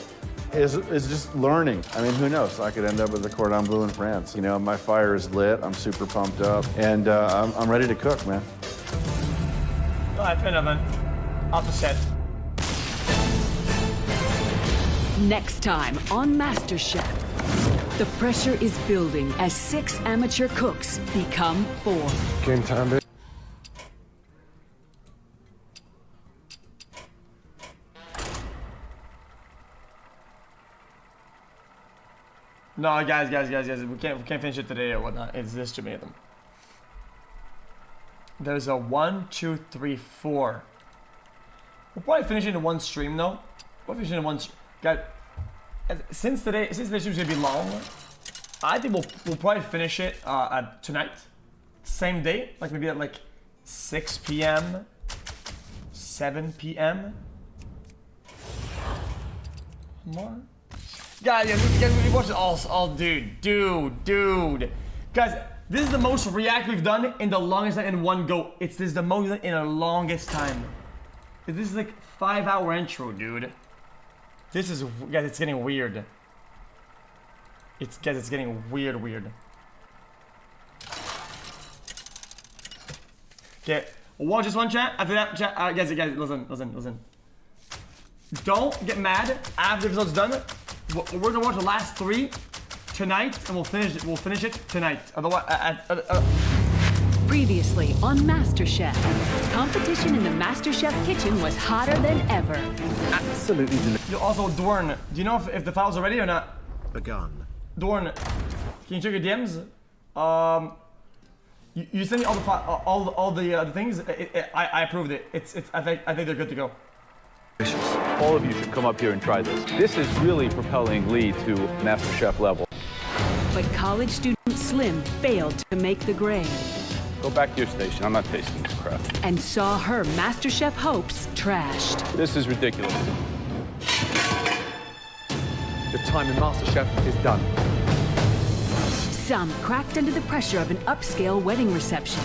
is just learning. I mean, who knows? I could end up with the Cordon Bleu in France. My fire is lit. I'm super pumped up, and I'm ready to cook, man. All right, fair enough, man. Off the set. Next time on MasterChef. The pressure is building as 6 amateur cooks become 4. Game time, baby. No, guys, we can't finish it today or whatnot. It's this ultimatum. There's a 1, 2, 3, 4. We'll probably finish it in one stream though. We'll finish it in one. Guys, since today's gonna be long, I think we'll probably finish it tonight, same day, like maybe at like 6 p.m., 7 p.m. More. Guys, we watch it all, dude. Guys, this is the most react we've done in the longest time in one go. This is the most in the longest time. This is like 5-hour intro, dude. This is, guys, it's getting weird. It's getting weird. Okay, just one chat. After that, chat, guys, listen. Don't get mad after the episode's done. We're gonna watch the last 3 tonight, and we'll finish it tonight. Otherwise, Previously on MasterChef, competition in the MasterChef kitchen was hotter than ever. Absolutely. Also, Dorn, do you know if the files are ready or not? A gun. Dorn, can you check your DMs? You sent me all the things. I approved it. I think they're good to go. All of you should come up here and try this. This is really propelling Lee to MasterChef level. But college student Slim failed to make the grade. Go back to your station. I'm not tasting this crap. And saw her MasterChef hopes trashed. This is ridiculous. The time in MasterChef is done. Some cracked under the pressure of an upscale wedding reception.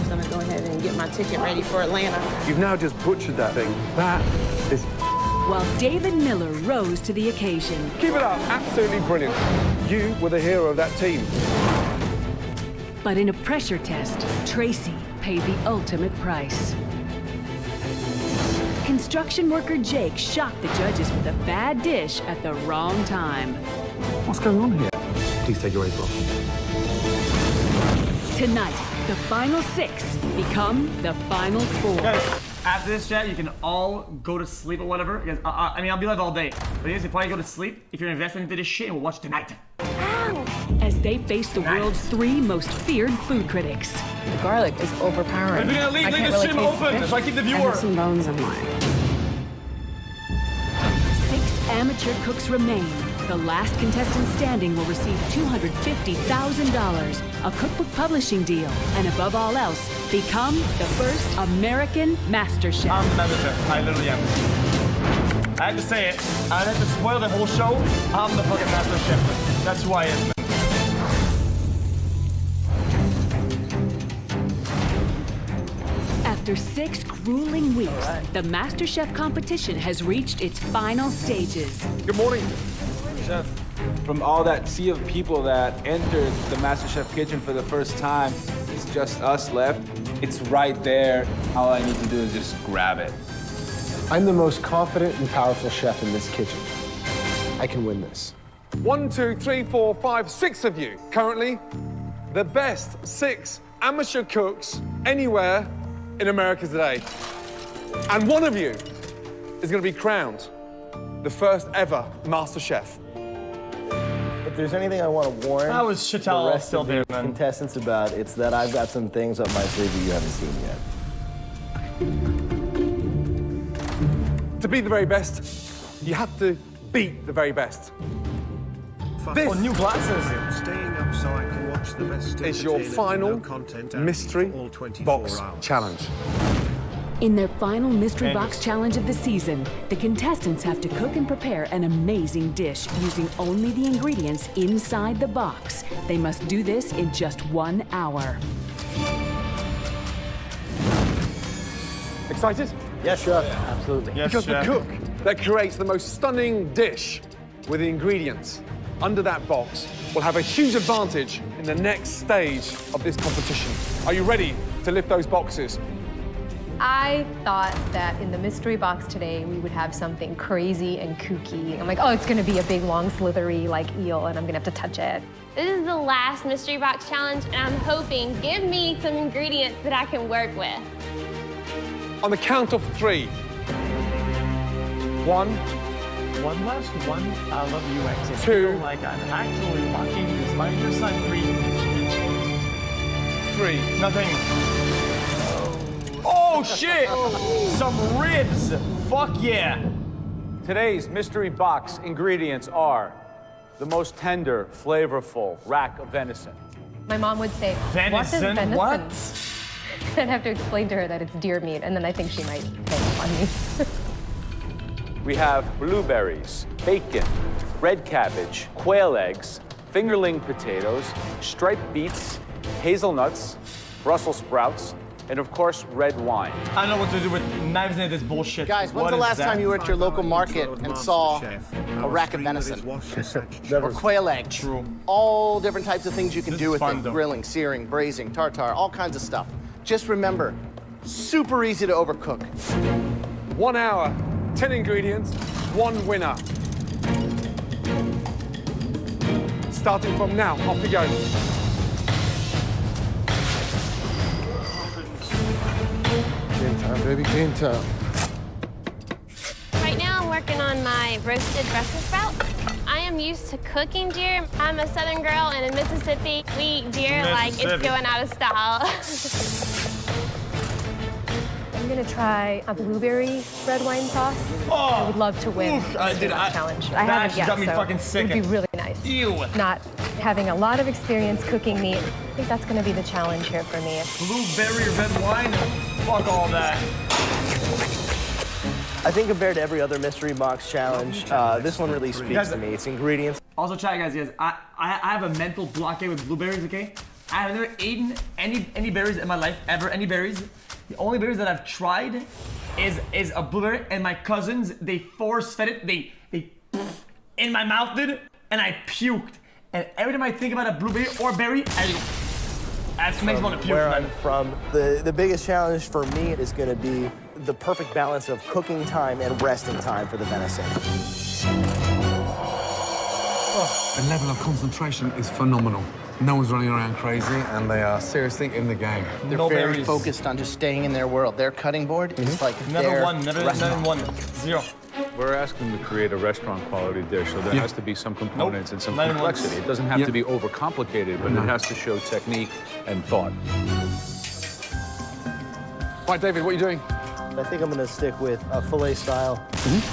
I'm gonna go ahead and get my ticket ready for Atlanta. You've now just butchered that thing. That is... While David Miller rose to the occasion. Keep it up. Absolutely brilliant. You were the hero of that team. But in a pressure test, Tracy paid the ultimate price. Construction worker Jake shocked the judges with a bad dish at the wrong time. What's going on here? Please take your apron off. Tonight, the final 6 become the final 4. Guys, after this chat, you can all go to sleep or whatever. Because, I mean, I'll be live all day. But you guys can probably go to sleep if you're investing into this shit, and we'll watch tonight. As they face the world's 3 most feared food critics. The garlic is overpowering. We're gonna leave the stream open so I keep the viewer. I have some bones in mine. 6 amateur cooks remain. The last contestant standing will receive $250,000, a cookbook publishing deal, and above all else, become the first American MasterChef. I'm the MasterChef. I literally am. I had to say it. I had to spoil the whole show. I'm the fucking MasterChef. That's who I am. After 6 grueling weeks, the MasterChef competition has reached its final stages. Good morning. Chef, from all that sea of people that entered the MasterChef kitchen for the first time, it's just us left. It's right there. All I need to do is just grab it. I'm the most confident and powerful chef in this kitchen. I can win this. 1, 2, 3, 4, 5, 6 of you. Currently, the best 6 amateur cooks anywhere in America today. And one of you is going to be crowned the first ever Master Chef. If there's anything I want to warn That was Chattel the rest still of the there, man. contestants about, it's that I've got some things up my sleeve that you haven't seen yet. To be the very best, you have to beat the very best. This new glasses. Staying up so I can watch the best is your final mystery box challenge. In their final mystery box challenge of the season, the contestants have to cook and prepare an amazing dish using only the ingredients inside the box. They must do this in just 1 hour. Excited? Yes, Chef. Absolutely. Yes, Because Chef. the cook that creates the most stunning dish with the ingredients under that box will have a huge advantage in the next stage of this competition. Are you ready to lift those boxes? I thought that in the mystery box today, we would have something crazy and kooky. I'm like, oh, it's gonna be a big, long, slithery, like, eel, and I'm gonna have to touch it. This is the last mystery box challenge, and I'm hoping, give me some ingredients that I can work with. On the count of 3. 1. One last one. I love you, X. I 2. feel like I'm actually watching this by your side. 3. Nothing. Oh, shit! Some ribs. Fuck yeah. Today's mystery box ingredients are the most tender, flavorful rack of venison. My mom would say, Venison? what is venison? What? I'd have to explain to her that it's deer meat, and then I think she might hang up on me. We have blueberries, bacon, red cabbage, quail eggs, fingerling potatoes, striped beets, hazelnuts, Brussels sprouts, and of course, red wine. I don't know what to do with knives in this bullshit. Guys, when's the last time you were at your local market and saw a rack of venison? Or quail eggs? True. All different types of things you can do with fun, it. though. Grilling, searing, braising, tartare, all kinds of stuff. Just remember, super easy to overcook. 1 hour, 10 ingredients, 1 winner. Starting from now, off we go. Game time, baby, game time. Right now, I'm working on my roasted Brussels sprout. I am used to cooking deer. I'm a Southern girl, and in Mississippi, we eat deer like it's going out of style. I'm gonna try a blueberry red wine sauce. I would love to win Oof, this challenge. I haven't yet, got me so fucking sick. it would be really nice. Ew. Not having a lot of experience cooking meat. I think that's gonna be the challenge here for me. Blueberry red wine? Fuck all that. I think compared to every other mystery box challenge, this one really speaks to me. It's ingredients. Also, try, guys. I have a mental blockade with blueberries. Okay, I have never eaten any berries in my life ever. Any berries. The only berries that I've tried is a blueberry, and my cousins, they force-fed it. They in my mouth did, and I puked. And every time I think about a blueberry or berry, that makes me want to puke. Where man. I'm from, the biggest challenge for me is going to be the perfect balance of cooking time and resting time for the venison. The level of concentration is phenomenal. No one's running around crazy, and they are seriously in the game. They're very focused on just staying in their world. Their cutting board is like Never their won. Never restaurant. won. 0. We're asking them to create a restaurant quality dish, so there has to be some components and some Not even once. complexity. It doesn't have to be overcomplicated, but it has to show technique and thought. Right, David, what are you doing? I think I'm going to stick with a filet style.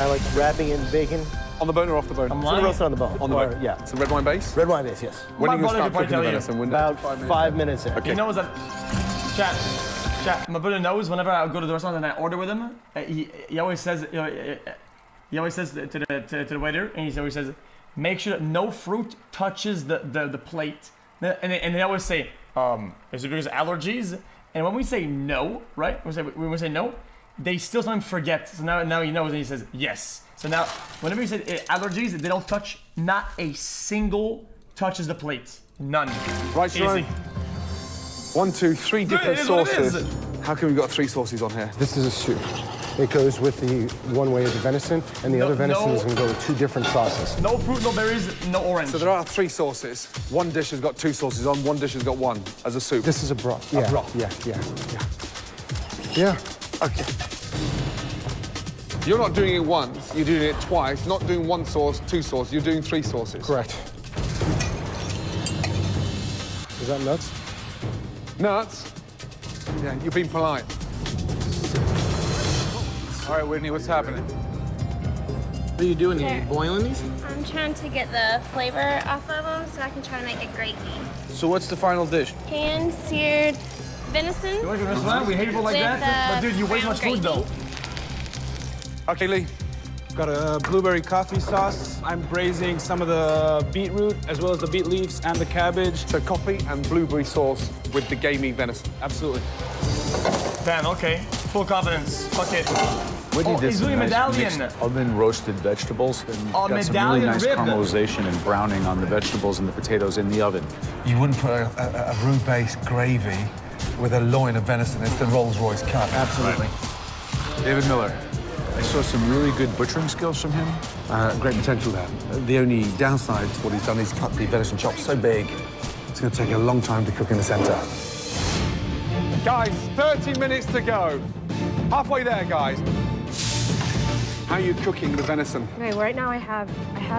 I like wrapping it in bacon. On the bone or off the bone? I'm lying. Roasted on the bone. On the bone. Yeah. It's a red wine base? Red wine base, yes. When are you My going to brother start could cooking the probably venison? When- About 5 minutes in. Okay. He knows that. Chat. My brother knows whenever I go to the restaurant and I order with him, he always says, he always says to the waiter, and he always says, make sure that no fruit touches the plate. And they always say, is it because of allergies? And when we say no, right? When we say no, they still sometimes forget. So now he knows, and he says yes. So now, whenever you say allergies, they don't touch. Not a single touches the plate. None. Right, Jerome. Easy. 1, 2, 3 different it is what it sauces. is. How come we've got 3 sauces on here? This is a soup. It goes with the one way of the venison, and the other venison is going to go with 2 different sauces. No fruit, no berries, no orange. So there are 3 sauces. One dish has got 2 sauces on, one dish has got 1 as a soup. This is a broth. Yeah, A broth. Yeah. Okay. You're not doing it once, you're doing it twice. Not doing 1 sauce, 2 sauces, you're doing 3 sauces. Correct. Is that nuts? Nuts? Yeah, you've been polite. All right, Whitney, what's happening? What are you doing? Are you boiling these? I'm trying to get the flavor off of them so I can try to make a gravy. So what's the final dish? Pan-seared venison. You want to go to the restaurant? We hate people like with, that. But dude, you waste brown much food though. Okay, Lee. Got a blueberry coffee sauce. I'm braising some of the beetroot as well as the beet leaves and the cabbage. So coffee and blueberry sauce with the gamey venison. Absolutely. Damn, okay. Full confidence. Fuck it. Whitney did he's some doing nice medallion. mixed oven roasted vegetables and Oh, got some really medallion nice rib. caramelization and browning on the vegetables and the potatoes in the oven. You wouldn't put a roux-based gravy with a loin of venison. It's the Rolls-Royce cut. Absolutely. David Miller, I saw some really good butchering skills from him. Great potential there. The only downside to what he's done is cut the venison chops so big, it's going to take a long time to cook in the centre. Guys, 30 minutes to go. Halfway there, guys. How are you cooking the venison? Okay, right now I have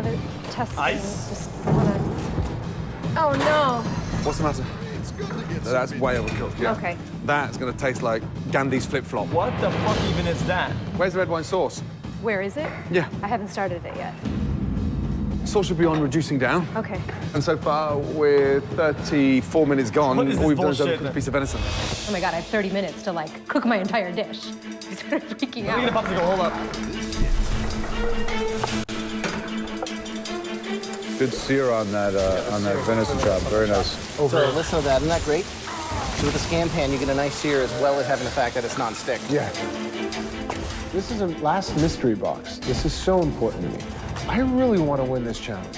it testing. Ice. Just wanna... Oh no. What's the matter? That's way overcooked, yeah. Okay. That's going to taste like Gandhi's flip-flop. What the fuck even is that? Where's the red wine sauce? Where is it? Yeah. I haven't started it yet. Sauce should be on reducing down. Okay. And so far, we're 34 minutes gone. What is All this we've done is bullshit? overcook a piece of venison. Oh my God, I have 30 minutes to like cook my entire dish. I'm sort of freaking Let me get a out. popsicle, hold up. Good sear on that venison chop. Very nice. So listen to that, isn't that great? So with the scan pan, you get a nice sear as well as having the fact that it's non-stick. Yeah. This is a last mystery box. This is so important to me. I really want to win this challenge.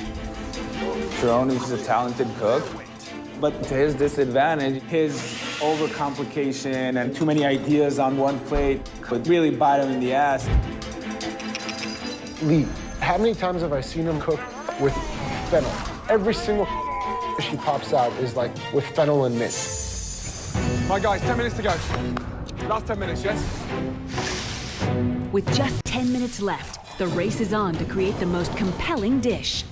Sharon is a talented cook, but to his disadvantage, his overcomplication and too many ideas on one plate would really bite him in the ass. Lee, how many times have I seen him cook with fennel? Every single dish he pops out is like with fennel and mint. Right, guys, 10 minutes to go. Last 10 minutes, yes? With just 10 minutes left, the race is on to create the most compelling dish.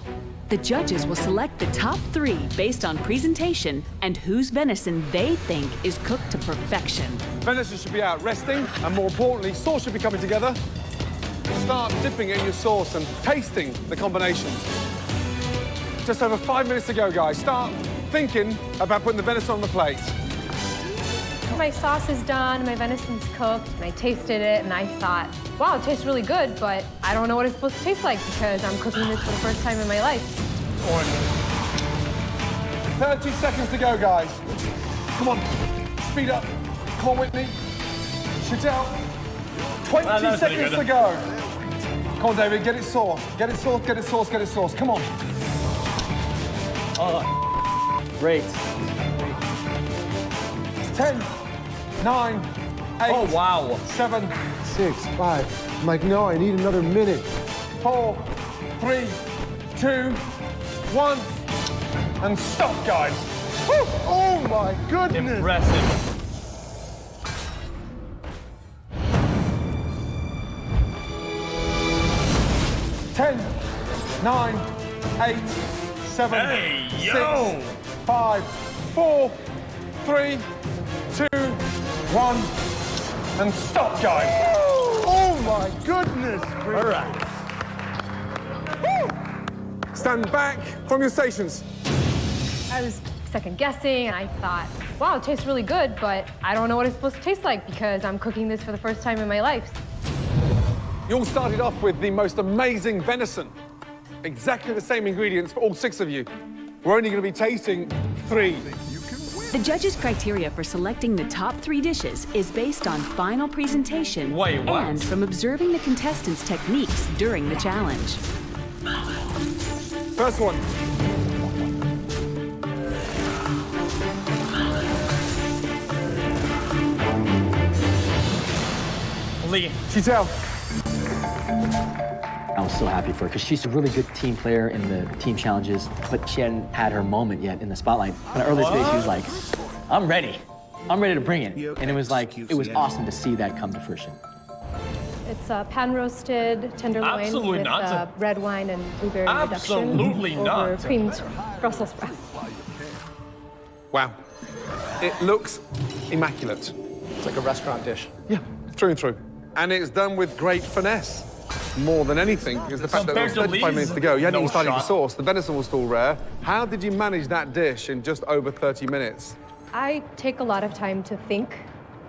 The judges will select the top 3 based on presentation and whose venison they think is cooked to perfection. Venison should be out resting, and more importantly, sauce should be coming together. Start dipping it in your sauce and tasting the combinations. Just over 5 minutes to go, guys. Start thinking about putting the venison on the plate. My sauce is done, my venison's cooked, and I tasted it, and I thought, wow, it tastes really good, but I don't know what it's supposed to taste like because I'm cooking this for the first time in my life. 30 seconds to go, guys. Come on, speed up. Come on, Whitney. Shoot out. 20 seconds to go. Come on, David, get it sauced. Get it sauced, get it sauced, get it sauced. Come on. Great. 10, 9, 8. Oh, wow. 7, 6, 5. I'm like, no, I need another minute. 4, 3, 2, 1. And stop, guys. Woo! Oh my goodness. Impressive. Ten, 9, 8, 7, Hey, 6, yo. 5, 4, 3, 2, 1. And stop, guys. Oh my goodness. All right. Stand back from your stations. I was second guessing, and I thought, wow, it tastes really good, but I don't know what it's supposed to taste like because I'm cooking this for the first time in my life. You all started off with the most amazing venison. Exactly the same ingredients for all 6 of you. We're only going to be tasting 3. The judges' criteria for selecting the top 3 dishes is based on final presentation Wait, what? and from observing the contestants' techniques during the challenge. First one. Lee. Chitel. I was so happy for her because she's a really good team player in the team challenges, but she hadn't had her moment yet in the spotlight. In the early stage, she was like, I'm ready. I'm ready to bring it. And it was like, it was awesome to see that come to fruition. It's pan-roasted tenderloin Absolutely with not. red wine and blueberry Absolutely reduction not. over creamed Brussels sprouts. Wow. It looks immaculate. It's like a restaurant dish. Yeah, through and through. And it's done with great finesse. More than anything, because the fact that there was 35 minutes to go, you hadn't even started the sauce, the venison was still rare. How did you manage that dish in just over 30 minutes? I take a lot of time to think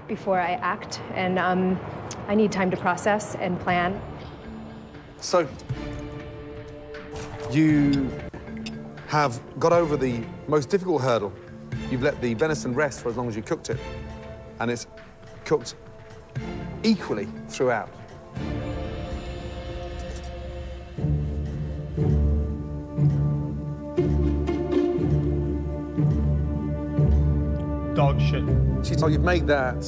before I act, and I need time to process and plan. So, you have got over the most difficult hurdle. You've let the venison rest for as long as you cooked it, and it's cooked equally throughout. dog shit. So you've made that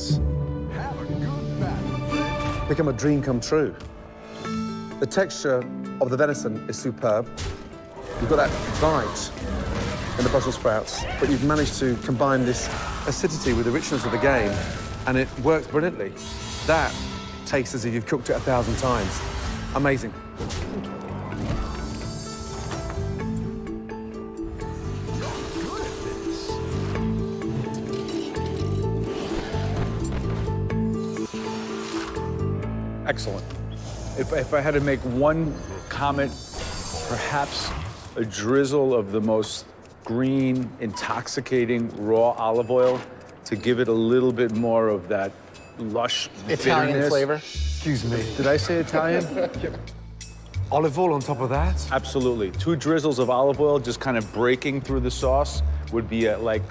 become a dream come true. The texture of the venison is superb. You've got that bite in the Brussels sprouts, but you've managed to combine this acidity with the richness of the game, and it works brilliantly. That tastes as if you've cooked it 1,000 times. Amazing. Excellent. If I had to make one comment, perhaps a drizzle of the most green, intoxicating raw olive oil to give it a little bit more of that lush Italian bitterness. flavor. Excuse me, did I say Italian? Olive oil on top of that? Absolutely. 2 drizzles of olive oil just kind of breaking through the sauce would be like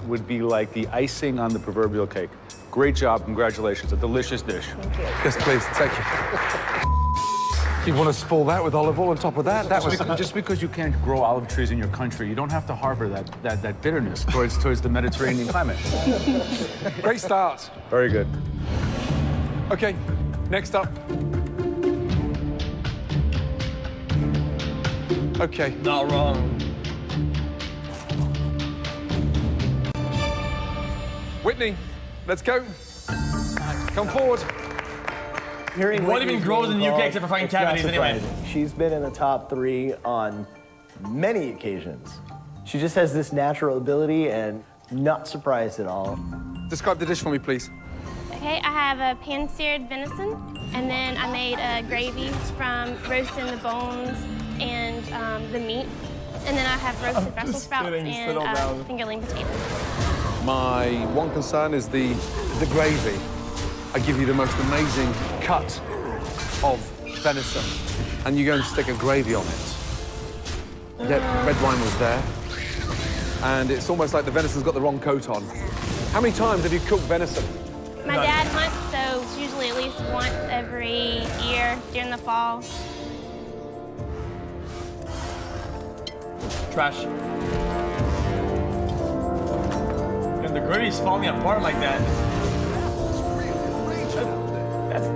the icing on the proverbial cake. Great job, congratulations, a delicious dish. Thank you. Yes, please, take it. You want to spoil that with olive oil on top of that? That was Just because you can't grow olive trees in your country, you don't have to harbor that bitterness towards the Mediterranean climate. Great start. Very good. Okay, next up. Okay. Not wrong. Whitney, let's go. Come forward. Hearing What even Whitney's grows in the name UK called, except for fucking it's not cavities anyway? surprising. She's been in the top 3 on many occasions. She just has this natural ability and not surprised at all. Describe the dish for me, please. Okay, I have a pan-seared venison, and then I made a gravy from roasting the bones and the meat. And then I have roasted Brussels sprouts and fingerling potatoes. My one concern is the gravy. I give you the most amazing cut of venison, and you go and stick a gravy on it. Yet red wine was there, and it's almost like the venison's got the wrong coat on. How many times have you cooked venison? My dad hunts, so it's usually at least once every year during the fall. Trash. And the gravy's falling apart like that.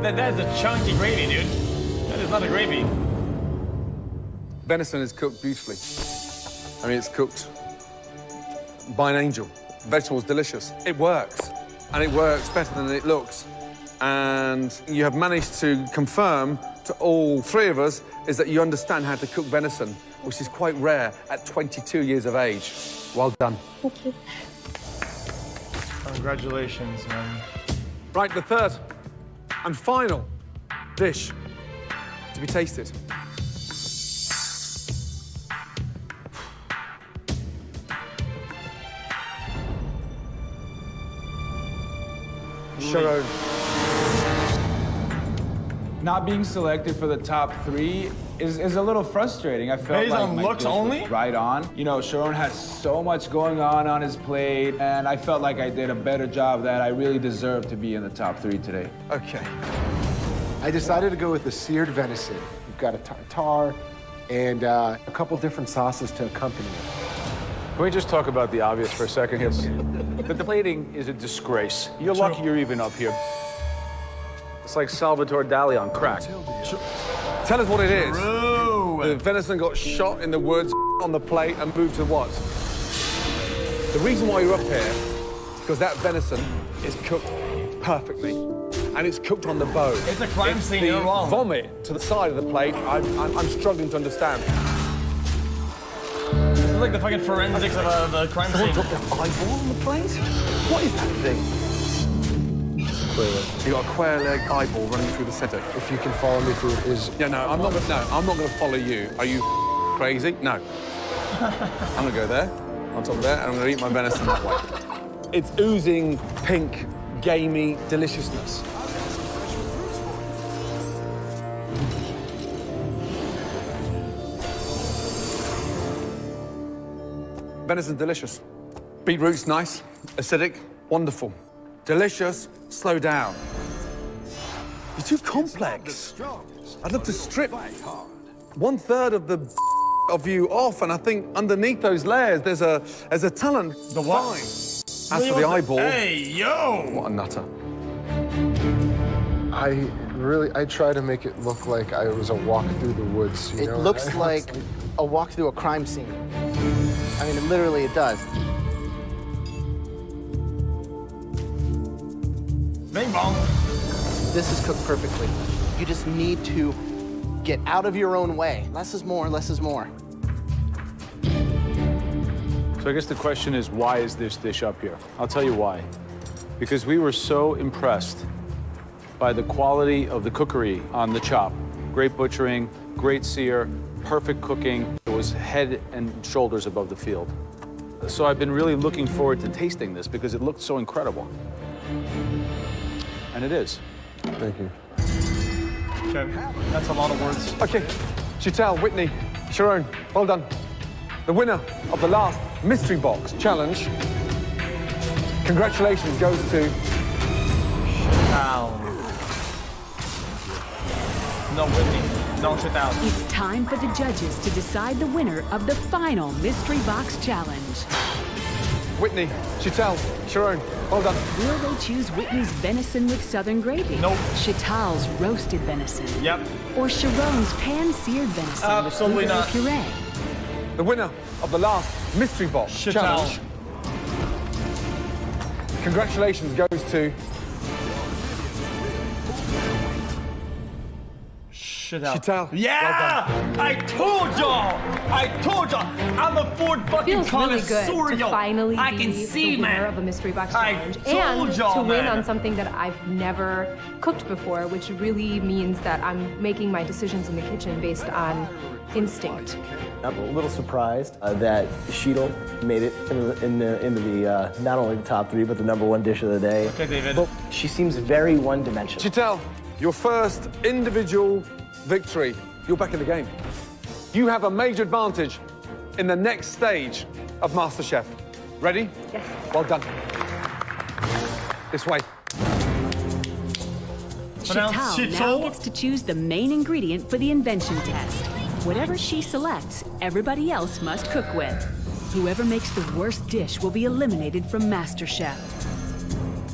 That's a chunky gravy, dude. That is not a gravy. Venison is cooked beautifully. I mean, it's cooked by an angel. Vegetables delicious. It works, and it works better than it looks. And you have managed to confirm to all 3 of us is that you understand how to cook venison, which is quite rare at 22 years of age. Well done. Thank you. Congratulations, man. Right, the third and final dish to be tasted. Sharon. Not being selected for the top 3 is a little frustrating. I felt Based like on my looks dish was only? right on. You know, Sharon has so much going on his plate, and I felt like I did a better job that I really deserved to be in the top 3 today. Okay. I decided to go with the seared venison. You've got a tartare and a couple different sauces to accompany it. Can we just talk about the obvious for a second here? The plating is a disgrace. You're lucky you're even up here. It's like Salvatore Dali on crack. Tell us what it is. True. The venison got shot in the woods on the plate and moved to what? The reason why you're up here is because that venison is cooked perfectly. And it's cooked on the bone. It's a crime scene, the you're wrong. Vomit to the side of the plate, I'm struggling to understand. This is like the fucking forensics of the crime Someone scene. dropped their eyeball on the plate? What is that thing? You got a quail leg eyeball running through the center. If you can follow me through his... Yeah, no, I'm not gonna follow you. Are you crazy? No. I'm gonna go there, on top of there, and I'm gonna eat my venison that way. It's oozing pink, gamey deliciousness. Venison's delicious. Beetroot's nice, acidic, wonderful. Delicious, slow down. You're too complex. I'd love to strip 1/3 of you off, and I think underneath those layers there's a talent. The what? Fine. As for the eyeball, Hey, yo! what a nutter. I try to make it look like I was a walk through the woods. You It know? looks like a walk through a crime scene. I mean, literally it does. Bing bong. This is cooked perfectly. You just need to get out of your own way. Less is more, less is more. So I guess the question is, why is this dish up here? I'll tell you why. Because we were so impressed by the quality of the cookery on the chop. Great butchering, great sear, perfect cooking. It was head and shoulders above the field. So I've been really looking forward to tasting this because it looked so incredible. And it is. Thank you. Okay, that's a lot of words. Okay, Chital, Whitney, Sharon, well done. The winner of the last Mystery Box Challenge, congratulations, goes to... No, Whitney. Don't shut down. It's time for the judges to decide the winner of the final Mystery Box Challenge. Whitney, Chital, Sharon, well done. Will they choose Whitney's venison with southern gravy? Nope. Chital's roasted venison? Yep. Or Sharon's pan-seared venison Absolutely with not. puree? The winner of the last Mystery Box Chital. Challenge, congratulations, goes to... Shit out. Chital. Yeah! I told y'all! I'm a Ford fucking Feels really connoisseur, good to yo. finally I be can see, the winner man. of a mystery box I challenge told and y'all, to win man. on something that I've never cooked before, which really means that I'm making my decisions in the kitchen based on instinct. I'm a little surprised that Sheetal made it into the not only the top 3, but the #1 dish of the day. Okay, David. But she seems very one-dimensional. Chital, your first individual victory. You're back in the game. You have a major advantage in the next stage of MasterChef. Ready? Yes. Well done. This way. Chital now gets to choose the main ingredient for the invention test. Whatever she selects, everybody else must cook with. Whoever makes the worst dish will be eliminated from MasterChef.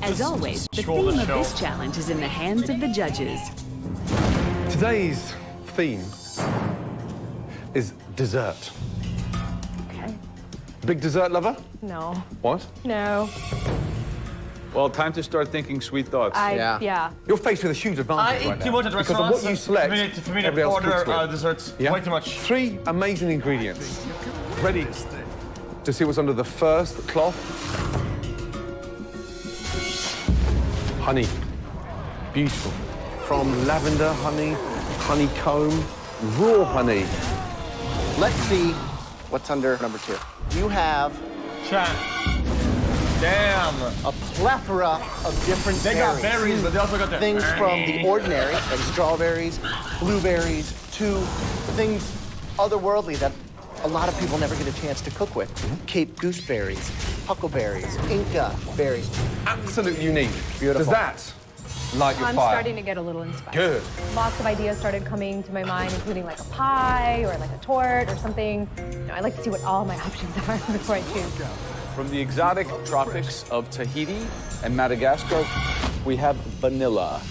As always, the theme of this challenge is in the hands of the judges. Today's theme is dessert. Okay. Big dessert lover? No. What? No. Well, time to start thinking sweet thoughts. Yeah. You're faced with a huge advantage I right eat now. too much at because of restaurants. what you select, For me to everybody else order cooks with. desserts. Yeah? Way too much. 3 amazing ingredients. Ready to see what's under the first cloth? Honey. Beautiful. From lavender honey, honeycomb, raw honey. Let's see what's under #2. You have Chat. Damn. a plethora of different They got berries, but they also got the things from the ordinary, like strawberries, blueberries, to things otherworldly that a lot of people never get a chance to cook with. Cape gooseberries, huckleberries, Inca berries. Absolutely unique. Beautiful. Does that light your I'm fire? starting to get a little inspired. Good. Lots of ideas started coming to my mind, including like a pie or like a torte or something. You know, I like to see what all my options are before I choose. From the exotic tropics of Tahiti and Madagascar, we have vanilla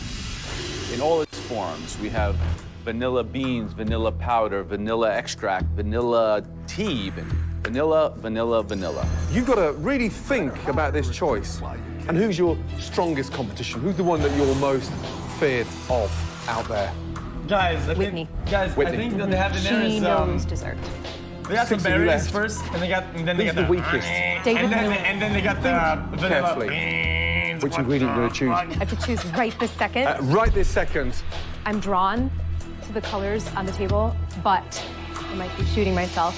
in all its forms. We have vanilla beans, vanilla powder, vanilla extract, vanilla tea, vanilla, vanilla, vanilla. You've got to really think about this choice. And who's your strongest competition? Who's the one that you're most feared of out there? Guys, I Whitney. I think that they have in there She is knows dessert. they got some 6 of you berries left. first, and then they Who's got the weakest? and then they got the vanilla Carefully. beans. Which ingredient are you going to choose? I have to choose right this second. Right this second. I'm drawn to the colors on the table, but I might be shooting myself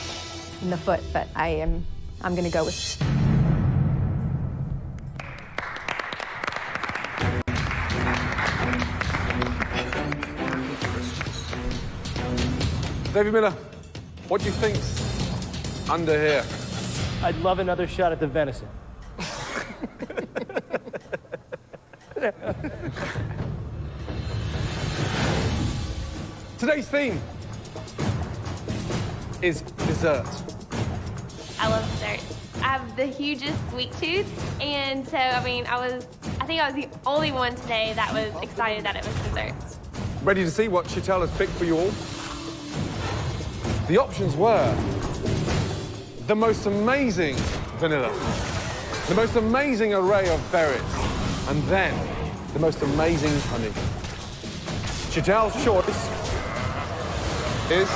in the foot, but I'm gonna go with. David Miller, what do you think's under here? I'd love another shot at the venison. Today's theme is dessert. I love dessert. I have the hugest sweet tooth, and so I think I was the only one today that was excited that it was desserts. Ready to see what Chantel has picked for you all? The options were the most amazing vanilla, the most amazing array of berries, and then the most amazing honey. Chantel's choice is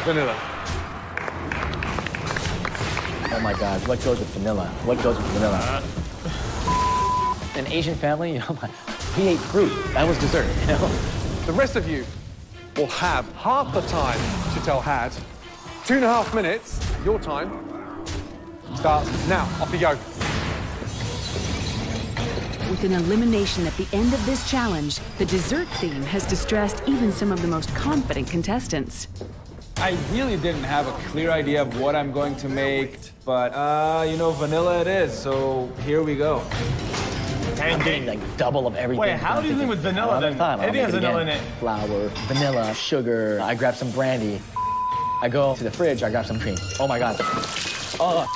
vanilla. Oh my God, what goes with vanilla? What goes with vanilla? An Asian family, you know, we ate fruit. That was dessert, you know? The rest of you will have half the time Chantel had. 2.5 minutes, your time starts now. Off you go. With an elimination at the end of this challenge, the dessert theme has distressed even some of the most confident contestants. I really didn't have a clear idea of what I'm going to make, but, you know, vanilla it is, so here we go. I'm getting like double of everything. Wait, how do you think with vanilla then? Everything has vanilla in it. Flour, vanilla, sugar. I grab some brandy. I go to the fridge, I grab some cream. Oh my God. Oh.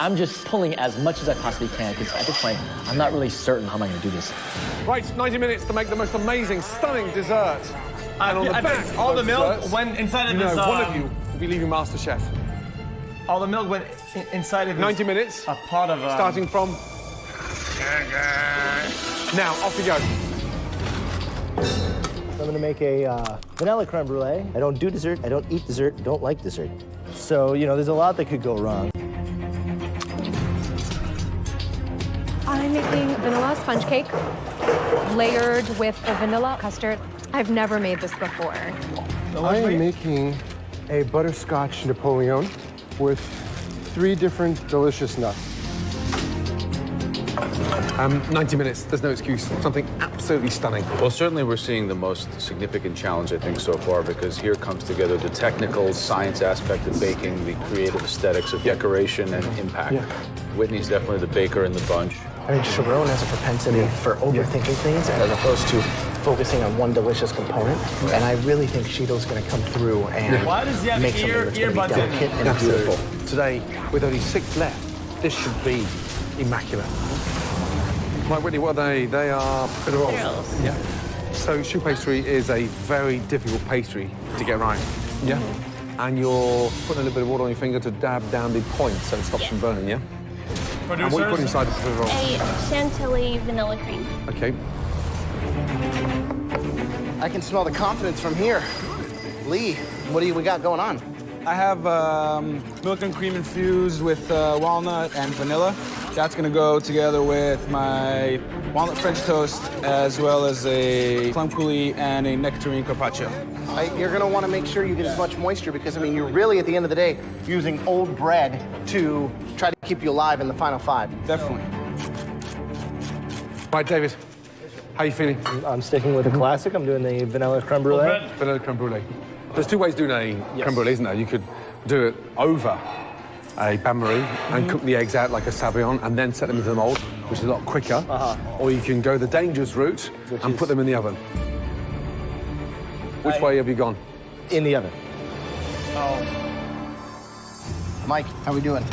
I'm just pulling as much as I possibly can because at this point, I'm not really certain how I'm going to do this. Right, 90 minutes to make the most amazing, stunning dessert. And on the back, all the milk desserts, went inside of you know, this. one of you will be leaving MasterChef. All the milk went inside of this. 90 minutes. A pot of. Starting from. Now, off you go. I'm gonna make a vanilla creme brulee. I don't do dessert, I don't eat dessert, don't like dessert. So, you know, there's a lot that could go wrong. I'm making vanilla sponge cake layered with the vanilla custard. I've never made this before. I am making a butterscotch Napoleon with 3 different delicious nuts. 90 minutes, there's no excuse. Something absolutely stunning. Well, certainly we're seeing the most significant challenge, I think, so far, because here comes together the technical science aspect of baking, the creative aesthetics of decoration and impact. Yeah. Whitney's definitely the baker in the bunch. I mean, Sharon has a propensity for overthinking things as opposed to focusing on one delicious component. Right. And I really think Shido's going to come through and Why does he have make something that's going to be delicate and beautiful. Today, with only 6 left, this should be immaculate. Right, Whitney, what are they? They are profiteroles. Yeah. So choux pastry is a very difficult pastry to get right. Yeah. And you're putting a little bit of water on your finger to dab down the point so it stops from burning, yeah? And what are you putting inside the profiterole? A chantilly vanilla cream. Okay. I can smell the confidence from here. Lee, what do we got going on? I have milk and cream infused with walnut and vanilla. That's gonna go together with my walnut French toast, as well as a plum coulis and a nectarine carpaccio. You're gonna wanna make sure you get as much moisture because, I mean, you're really, at the end of the day, using old bread to try to keep you alive in the final 5. Definitely. Right, David, how are you feeling? I'm sticking with the classic. I'm doing the vanilla creme brulee. Vanilla creme brulee. There's 2 ways of doing a creme brulee, isn't there? You could do it over a bain-marie and cook the eggs out like a sabayon and then set them into the mold, which is a lot quicker. Or you can go the dangerous route and put them in the oven. Which way have you gone? In the oven. Mike, how we doing?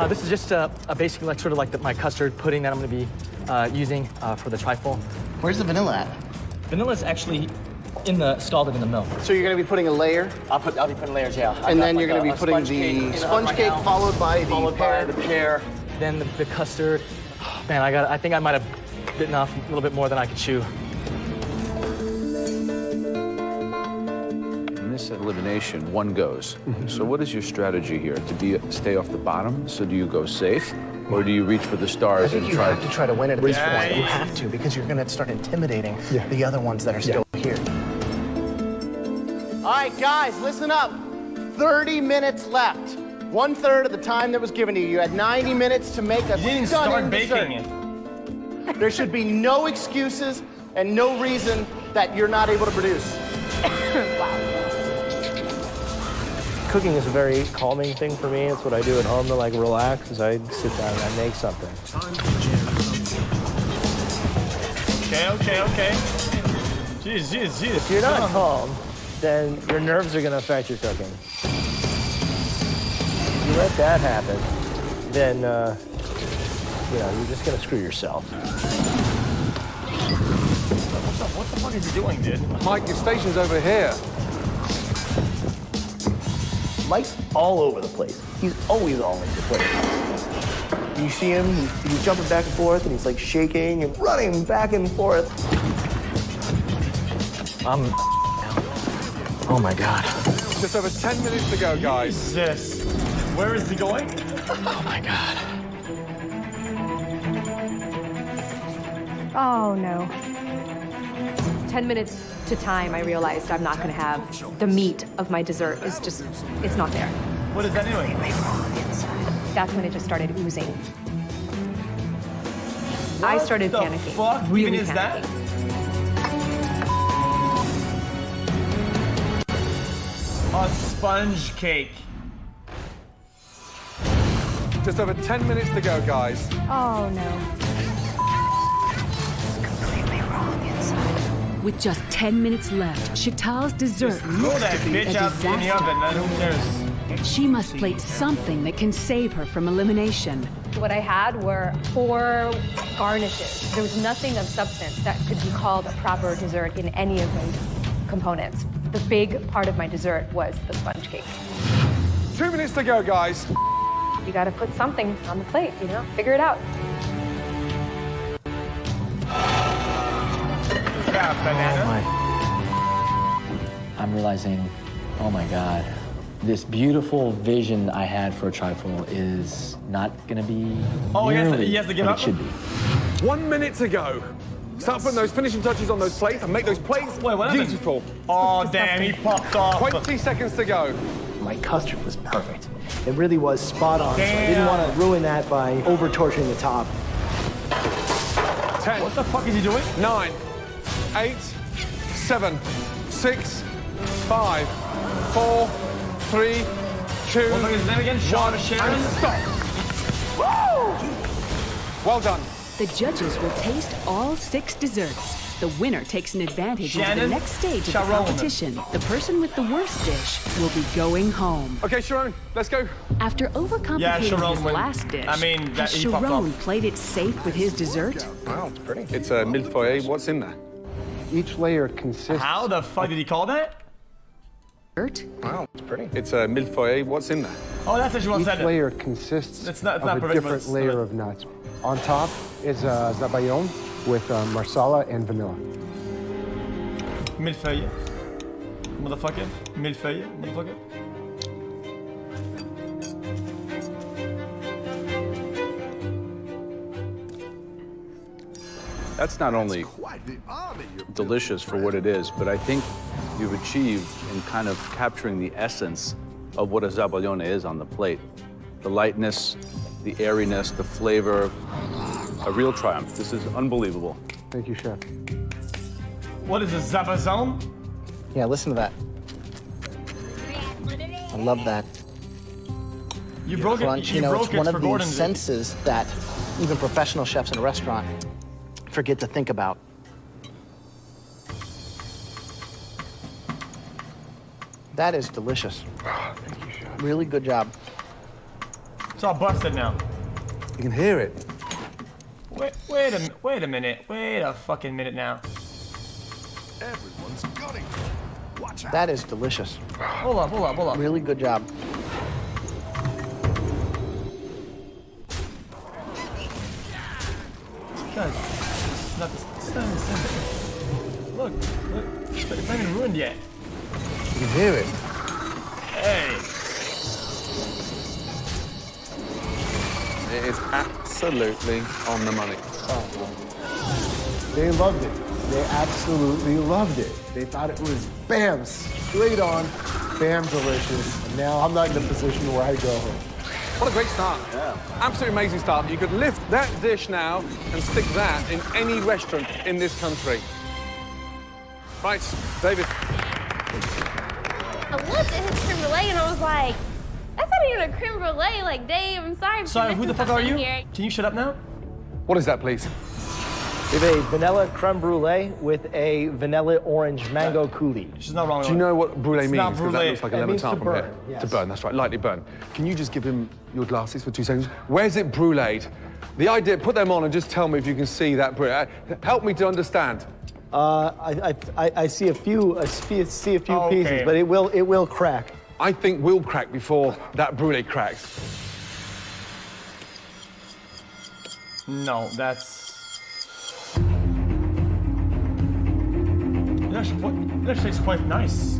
This is just basically like sort of like my custard pudding that I'm going to be using for the trifle. Where's the vanilla at? Vanilla's actually scalded in the milk. So you're gonna be putting a layer? I'll be putting layers, yeah. And then you're gonna be putting the sponge cake followed by the pear. Then the custard. Man, I think I might have bitten off a little bit more than I could chew. In this elimination, one goes. So what is your strategy here? Stay off the bottom? So do you go safe? Or do you reach for the stars I think and you have to try to win it at this point. You have to, because you're gonna start intimidating the other ones that are still here. All right, guys, listen up. 30 minutes left. 1/3 of the time that was given to you. You had 90 minutes to make a stunning dessert. There should be no excuses and no reason that you're not able to produce. Cooking is a very calming thing for me. It's what I do at home to like relax, is I sit down and I make something. Okay. Jeez. If you're not calm, then your nerves are gonna affect your cooking. If you let that happen, then, you know, you're just gonna screw yourself. What the fuck is he doing, dude? Mike, your station's over here. Mike's all over the place. He's always all over the place. You see him, he's jumping back and forth, and he's like shaking and running back and forth. Oh my God. Just over 10 minutes to go, guys. Jesus. Where is he going? Oh my God. Oh no. 10 minutes to time, I realized I'm not gonna have the meat of my dessert. It's not there. What is that doing? That's when it just started oozing. I started panicking. What really even is that? panicking. A sponge cake. Just over 10 minutes to go, guys. Oh no. With just 10 minutes left, Chantal's dessert Throw looks that to be a bitch out in the disaster. oven, man. Who cares? She must plate something that can save her from elimination. What I had were 4 garnishes. There was nothing of substance that could be called a proper dessert in any of those components. The big part of my dessert was the sponge cake. 2 minutes to go, guys. You gotta put something on the plate, you know? Figure it out. I'm realizing, oh my God, this beautiful vision I had for a trifle is not gonna be nearly he has to give what up? it should be. 1 minute to go. Start putting those finishing touches on those plates and make those plates beautiful. Oh, damn, he popped off. 20 seconds to go. My custard was perfect. It really was spot on. So I Damn. didn't want to ruin that by over-torturing the top. 10. What the fuck is he doing? 9, 8, 7, 6, 5, 4, 3, 2, What is his name again? Sean Sharon? and stop. Woo! Well done. The judges will taste all 6 desserts. The winner takes an advantage into the Shannon? next stage of the Sharon. competition. The person with the worst dish will be going home. Okay, Sharon, let's go. After overcomplicating Sharon his wins. last dish, I mean, has he popped Sharon off. played it safe with his dessert? Wow, it's pretty. It's a millefeuille. What's in there? Each layer consists. How the fuck did he call that? Wow, it's pretty. It's a millefeuille. What's in there? Oh, that's what you Each said it. layer consists It's not of a perfect, but different it's- layer of nuts. On top is zabayon with marsala and vanilla. Millefeuille. Motherfucker. Millefeuille. Motherfucker. That's not only Quite the army you've delicious for what it is, but I think you've achieved in kind of capturing the essence of what a zabaglione is on the plate. The lightness, the airiness, the flavor, a real triumph. This is unbelievable. Thank you, chef. What is a zabazone? Yeah, listen to that. I love that. You broke crunch. it. You know, broke it's it one for of Gordon. these senses that even professional chefs in a restaurant forget to think about. That is delicious. Thank you, chef. Really good job. It's all busted now. You can hear it. Wait a minute. Wait a fucking minute now. Everyone's gutting. Watch out. That is delicious. Hold up. Really good job. Guys, it's not in the center. Look, it's not even ruined yet. You can hear it. Hey. It is absolutely on the money. They loved it. They absolutely loved it. They thought it was bam, straight on, bam, delicious. And now I'm not in a position where I go home. What a great start. Yeah. Absolutely amazing start. You could lift that dish now and stick that in any restaurant in this country. Right, David. I looked at his creme brulee and I was like, that's not even a creme brulee. Like, Dave, I'm sorry. Sorry, who the fuck are you? Here. Can you shut up now? What is that, please? We have a vanilla creme brulee with a vanilla orange mango coulis. She's not wrong. Do you know what brulee means? not Because that brulee. looks like a It lemon means tart to from burn, here. yes. To burn, that's right, lightly burn. Can you just give him your glasses for 2 seconds? Where's it bruleed? The idea, put them on and just tell me if you can see that brulee. Help me to understand. I see a few pieces, Okay. but it will crack. I think we'll crack before that brulee cracks. No, that's... It actually tastes quite nice.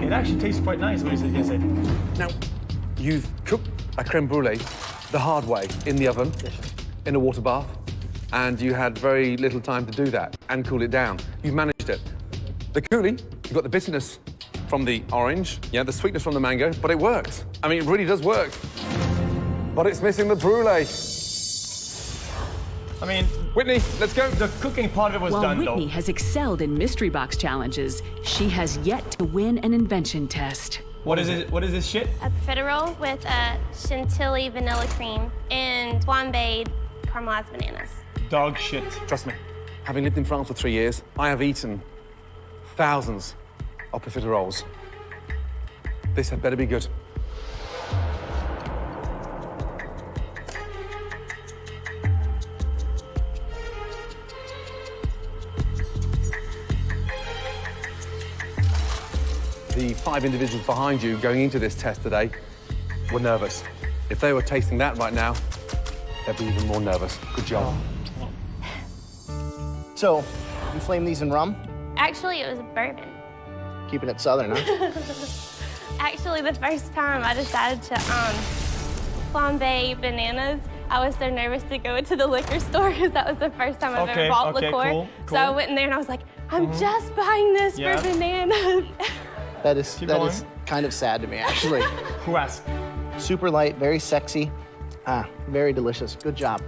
It actually tastes quite nice, what you can say. Now, you've cooked a creme brulee the hard way in the oven, in a water bath, and you had very little time to do that and cool it down. You've managed it. The coulis, you've got the bitterness from the orange, yeah, the sweetness from the mango, but it works. I mean, it really does work. But it's missing the brulee. I mean, Whitney, let's go. The cooking part of it was While done, Whitney though. has excelled in mystery box challenges, she has yet to win an invention test. What is it? What is this shit? A profiterole with chantilly vanilla cream and flambéed caramelized bananas. Dog shit. Trust me, having lived in France for 3 years, I have eaten thousands of profiteroles. This had better be good. The 5 individuals behind you going into this test today were nervous. If they were tasting that right now, they'd be even more nervous. Good job. So, you flame these in rum? Actually, it was bourbon. Keeping it southern, huh? Actually, the first time I decided to flambe bananas, I was so nervous to go into the liquor store because that was the first time I've ever bought liqueur. Cool. So I went in there and I was like, I'm just buying this for bananas. That is kind of sad to me, actually. Who asked? Super light, very sexy. Very delicious. Good job.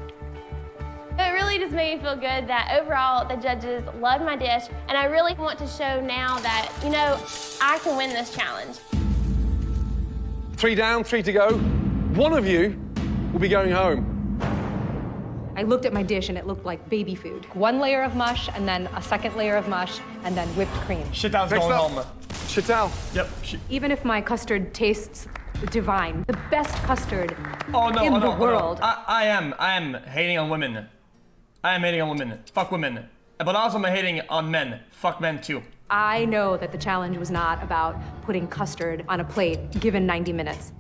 It really just made me feel good that overall the judges loved my dish, and I really want to show now that, you know, I can win this challenge. 3 down, 3 to go. One of you will be going home. I looked at my dish and it looked like baby food. 1 layer of mush and then a 2nd layer of mush and then whipped cream. Chital's going home. Chital. Yep. Even if my custard tastes divine, the best custard in no, the world. I am hating on women. I am hating on women. Fuck women. But also I'm hating on men. Fuck men too. I know that the challenge was not about putting custard on a plate given 90 minutes.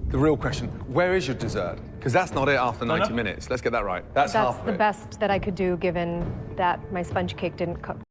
The real question, where is your dessert? Because that's not it after 90 minutes. Let's get that right. That's half of the it. best that I could do given that my sponge cake didn't cook.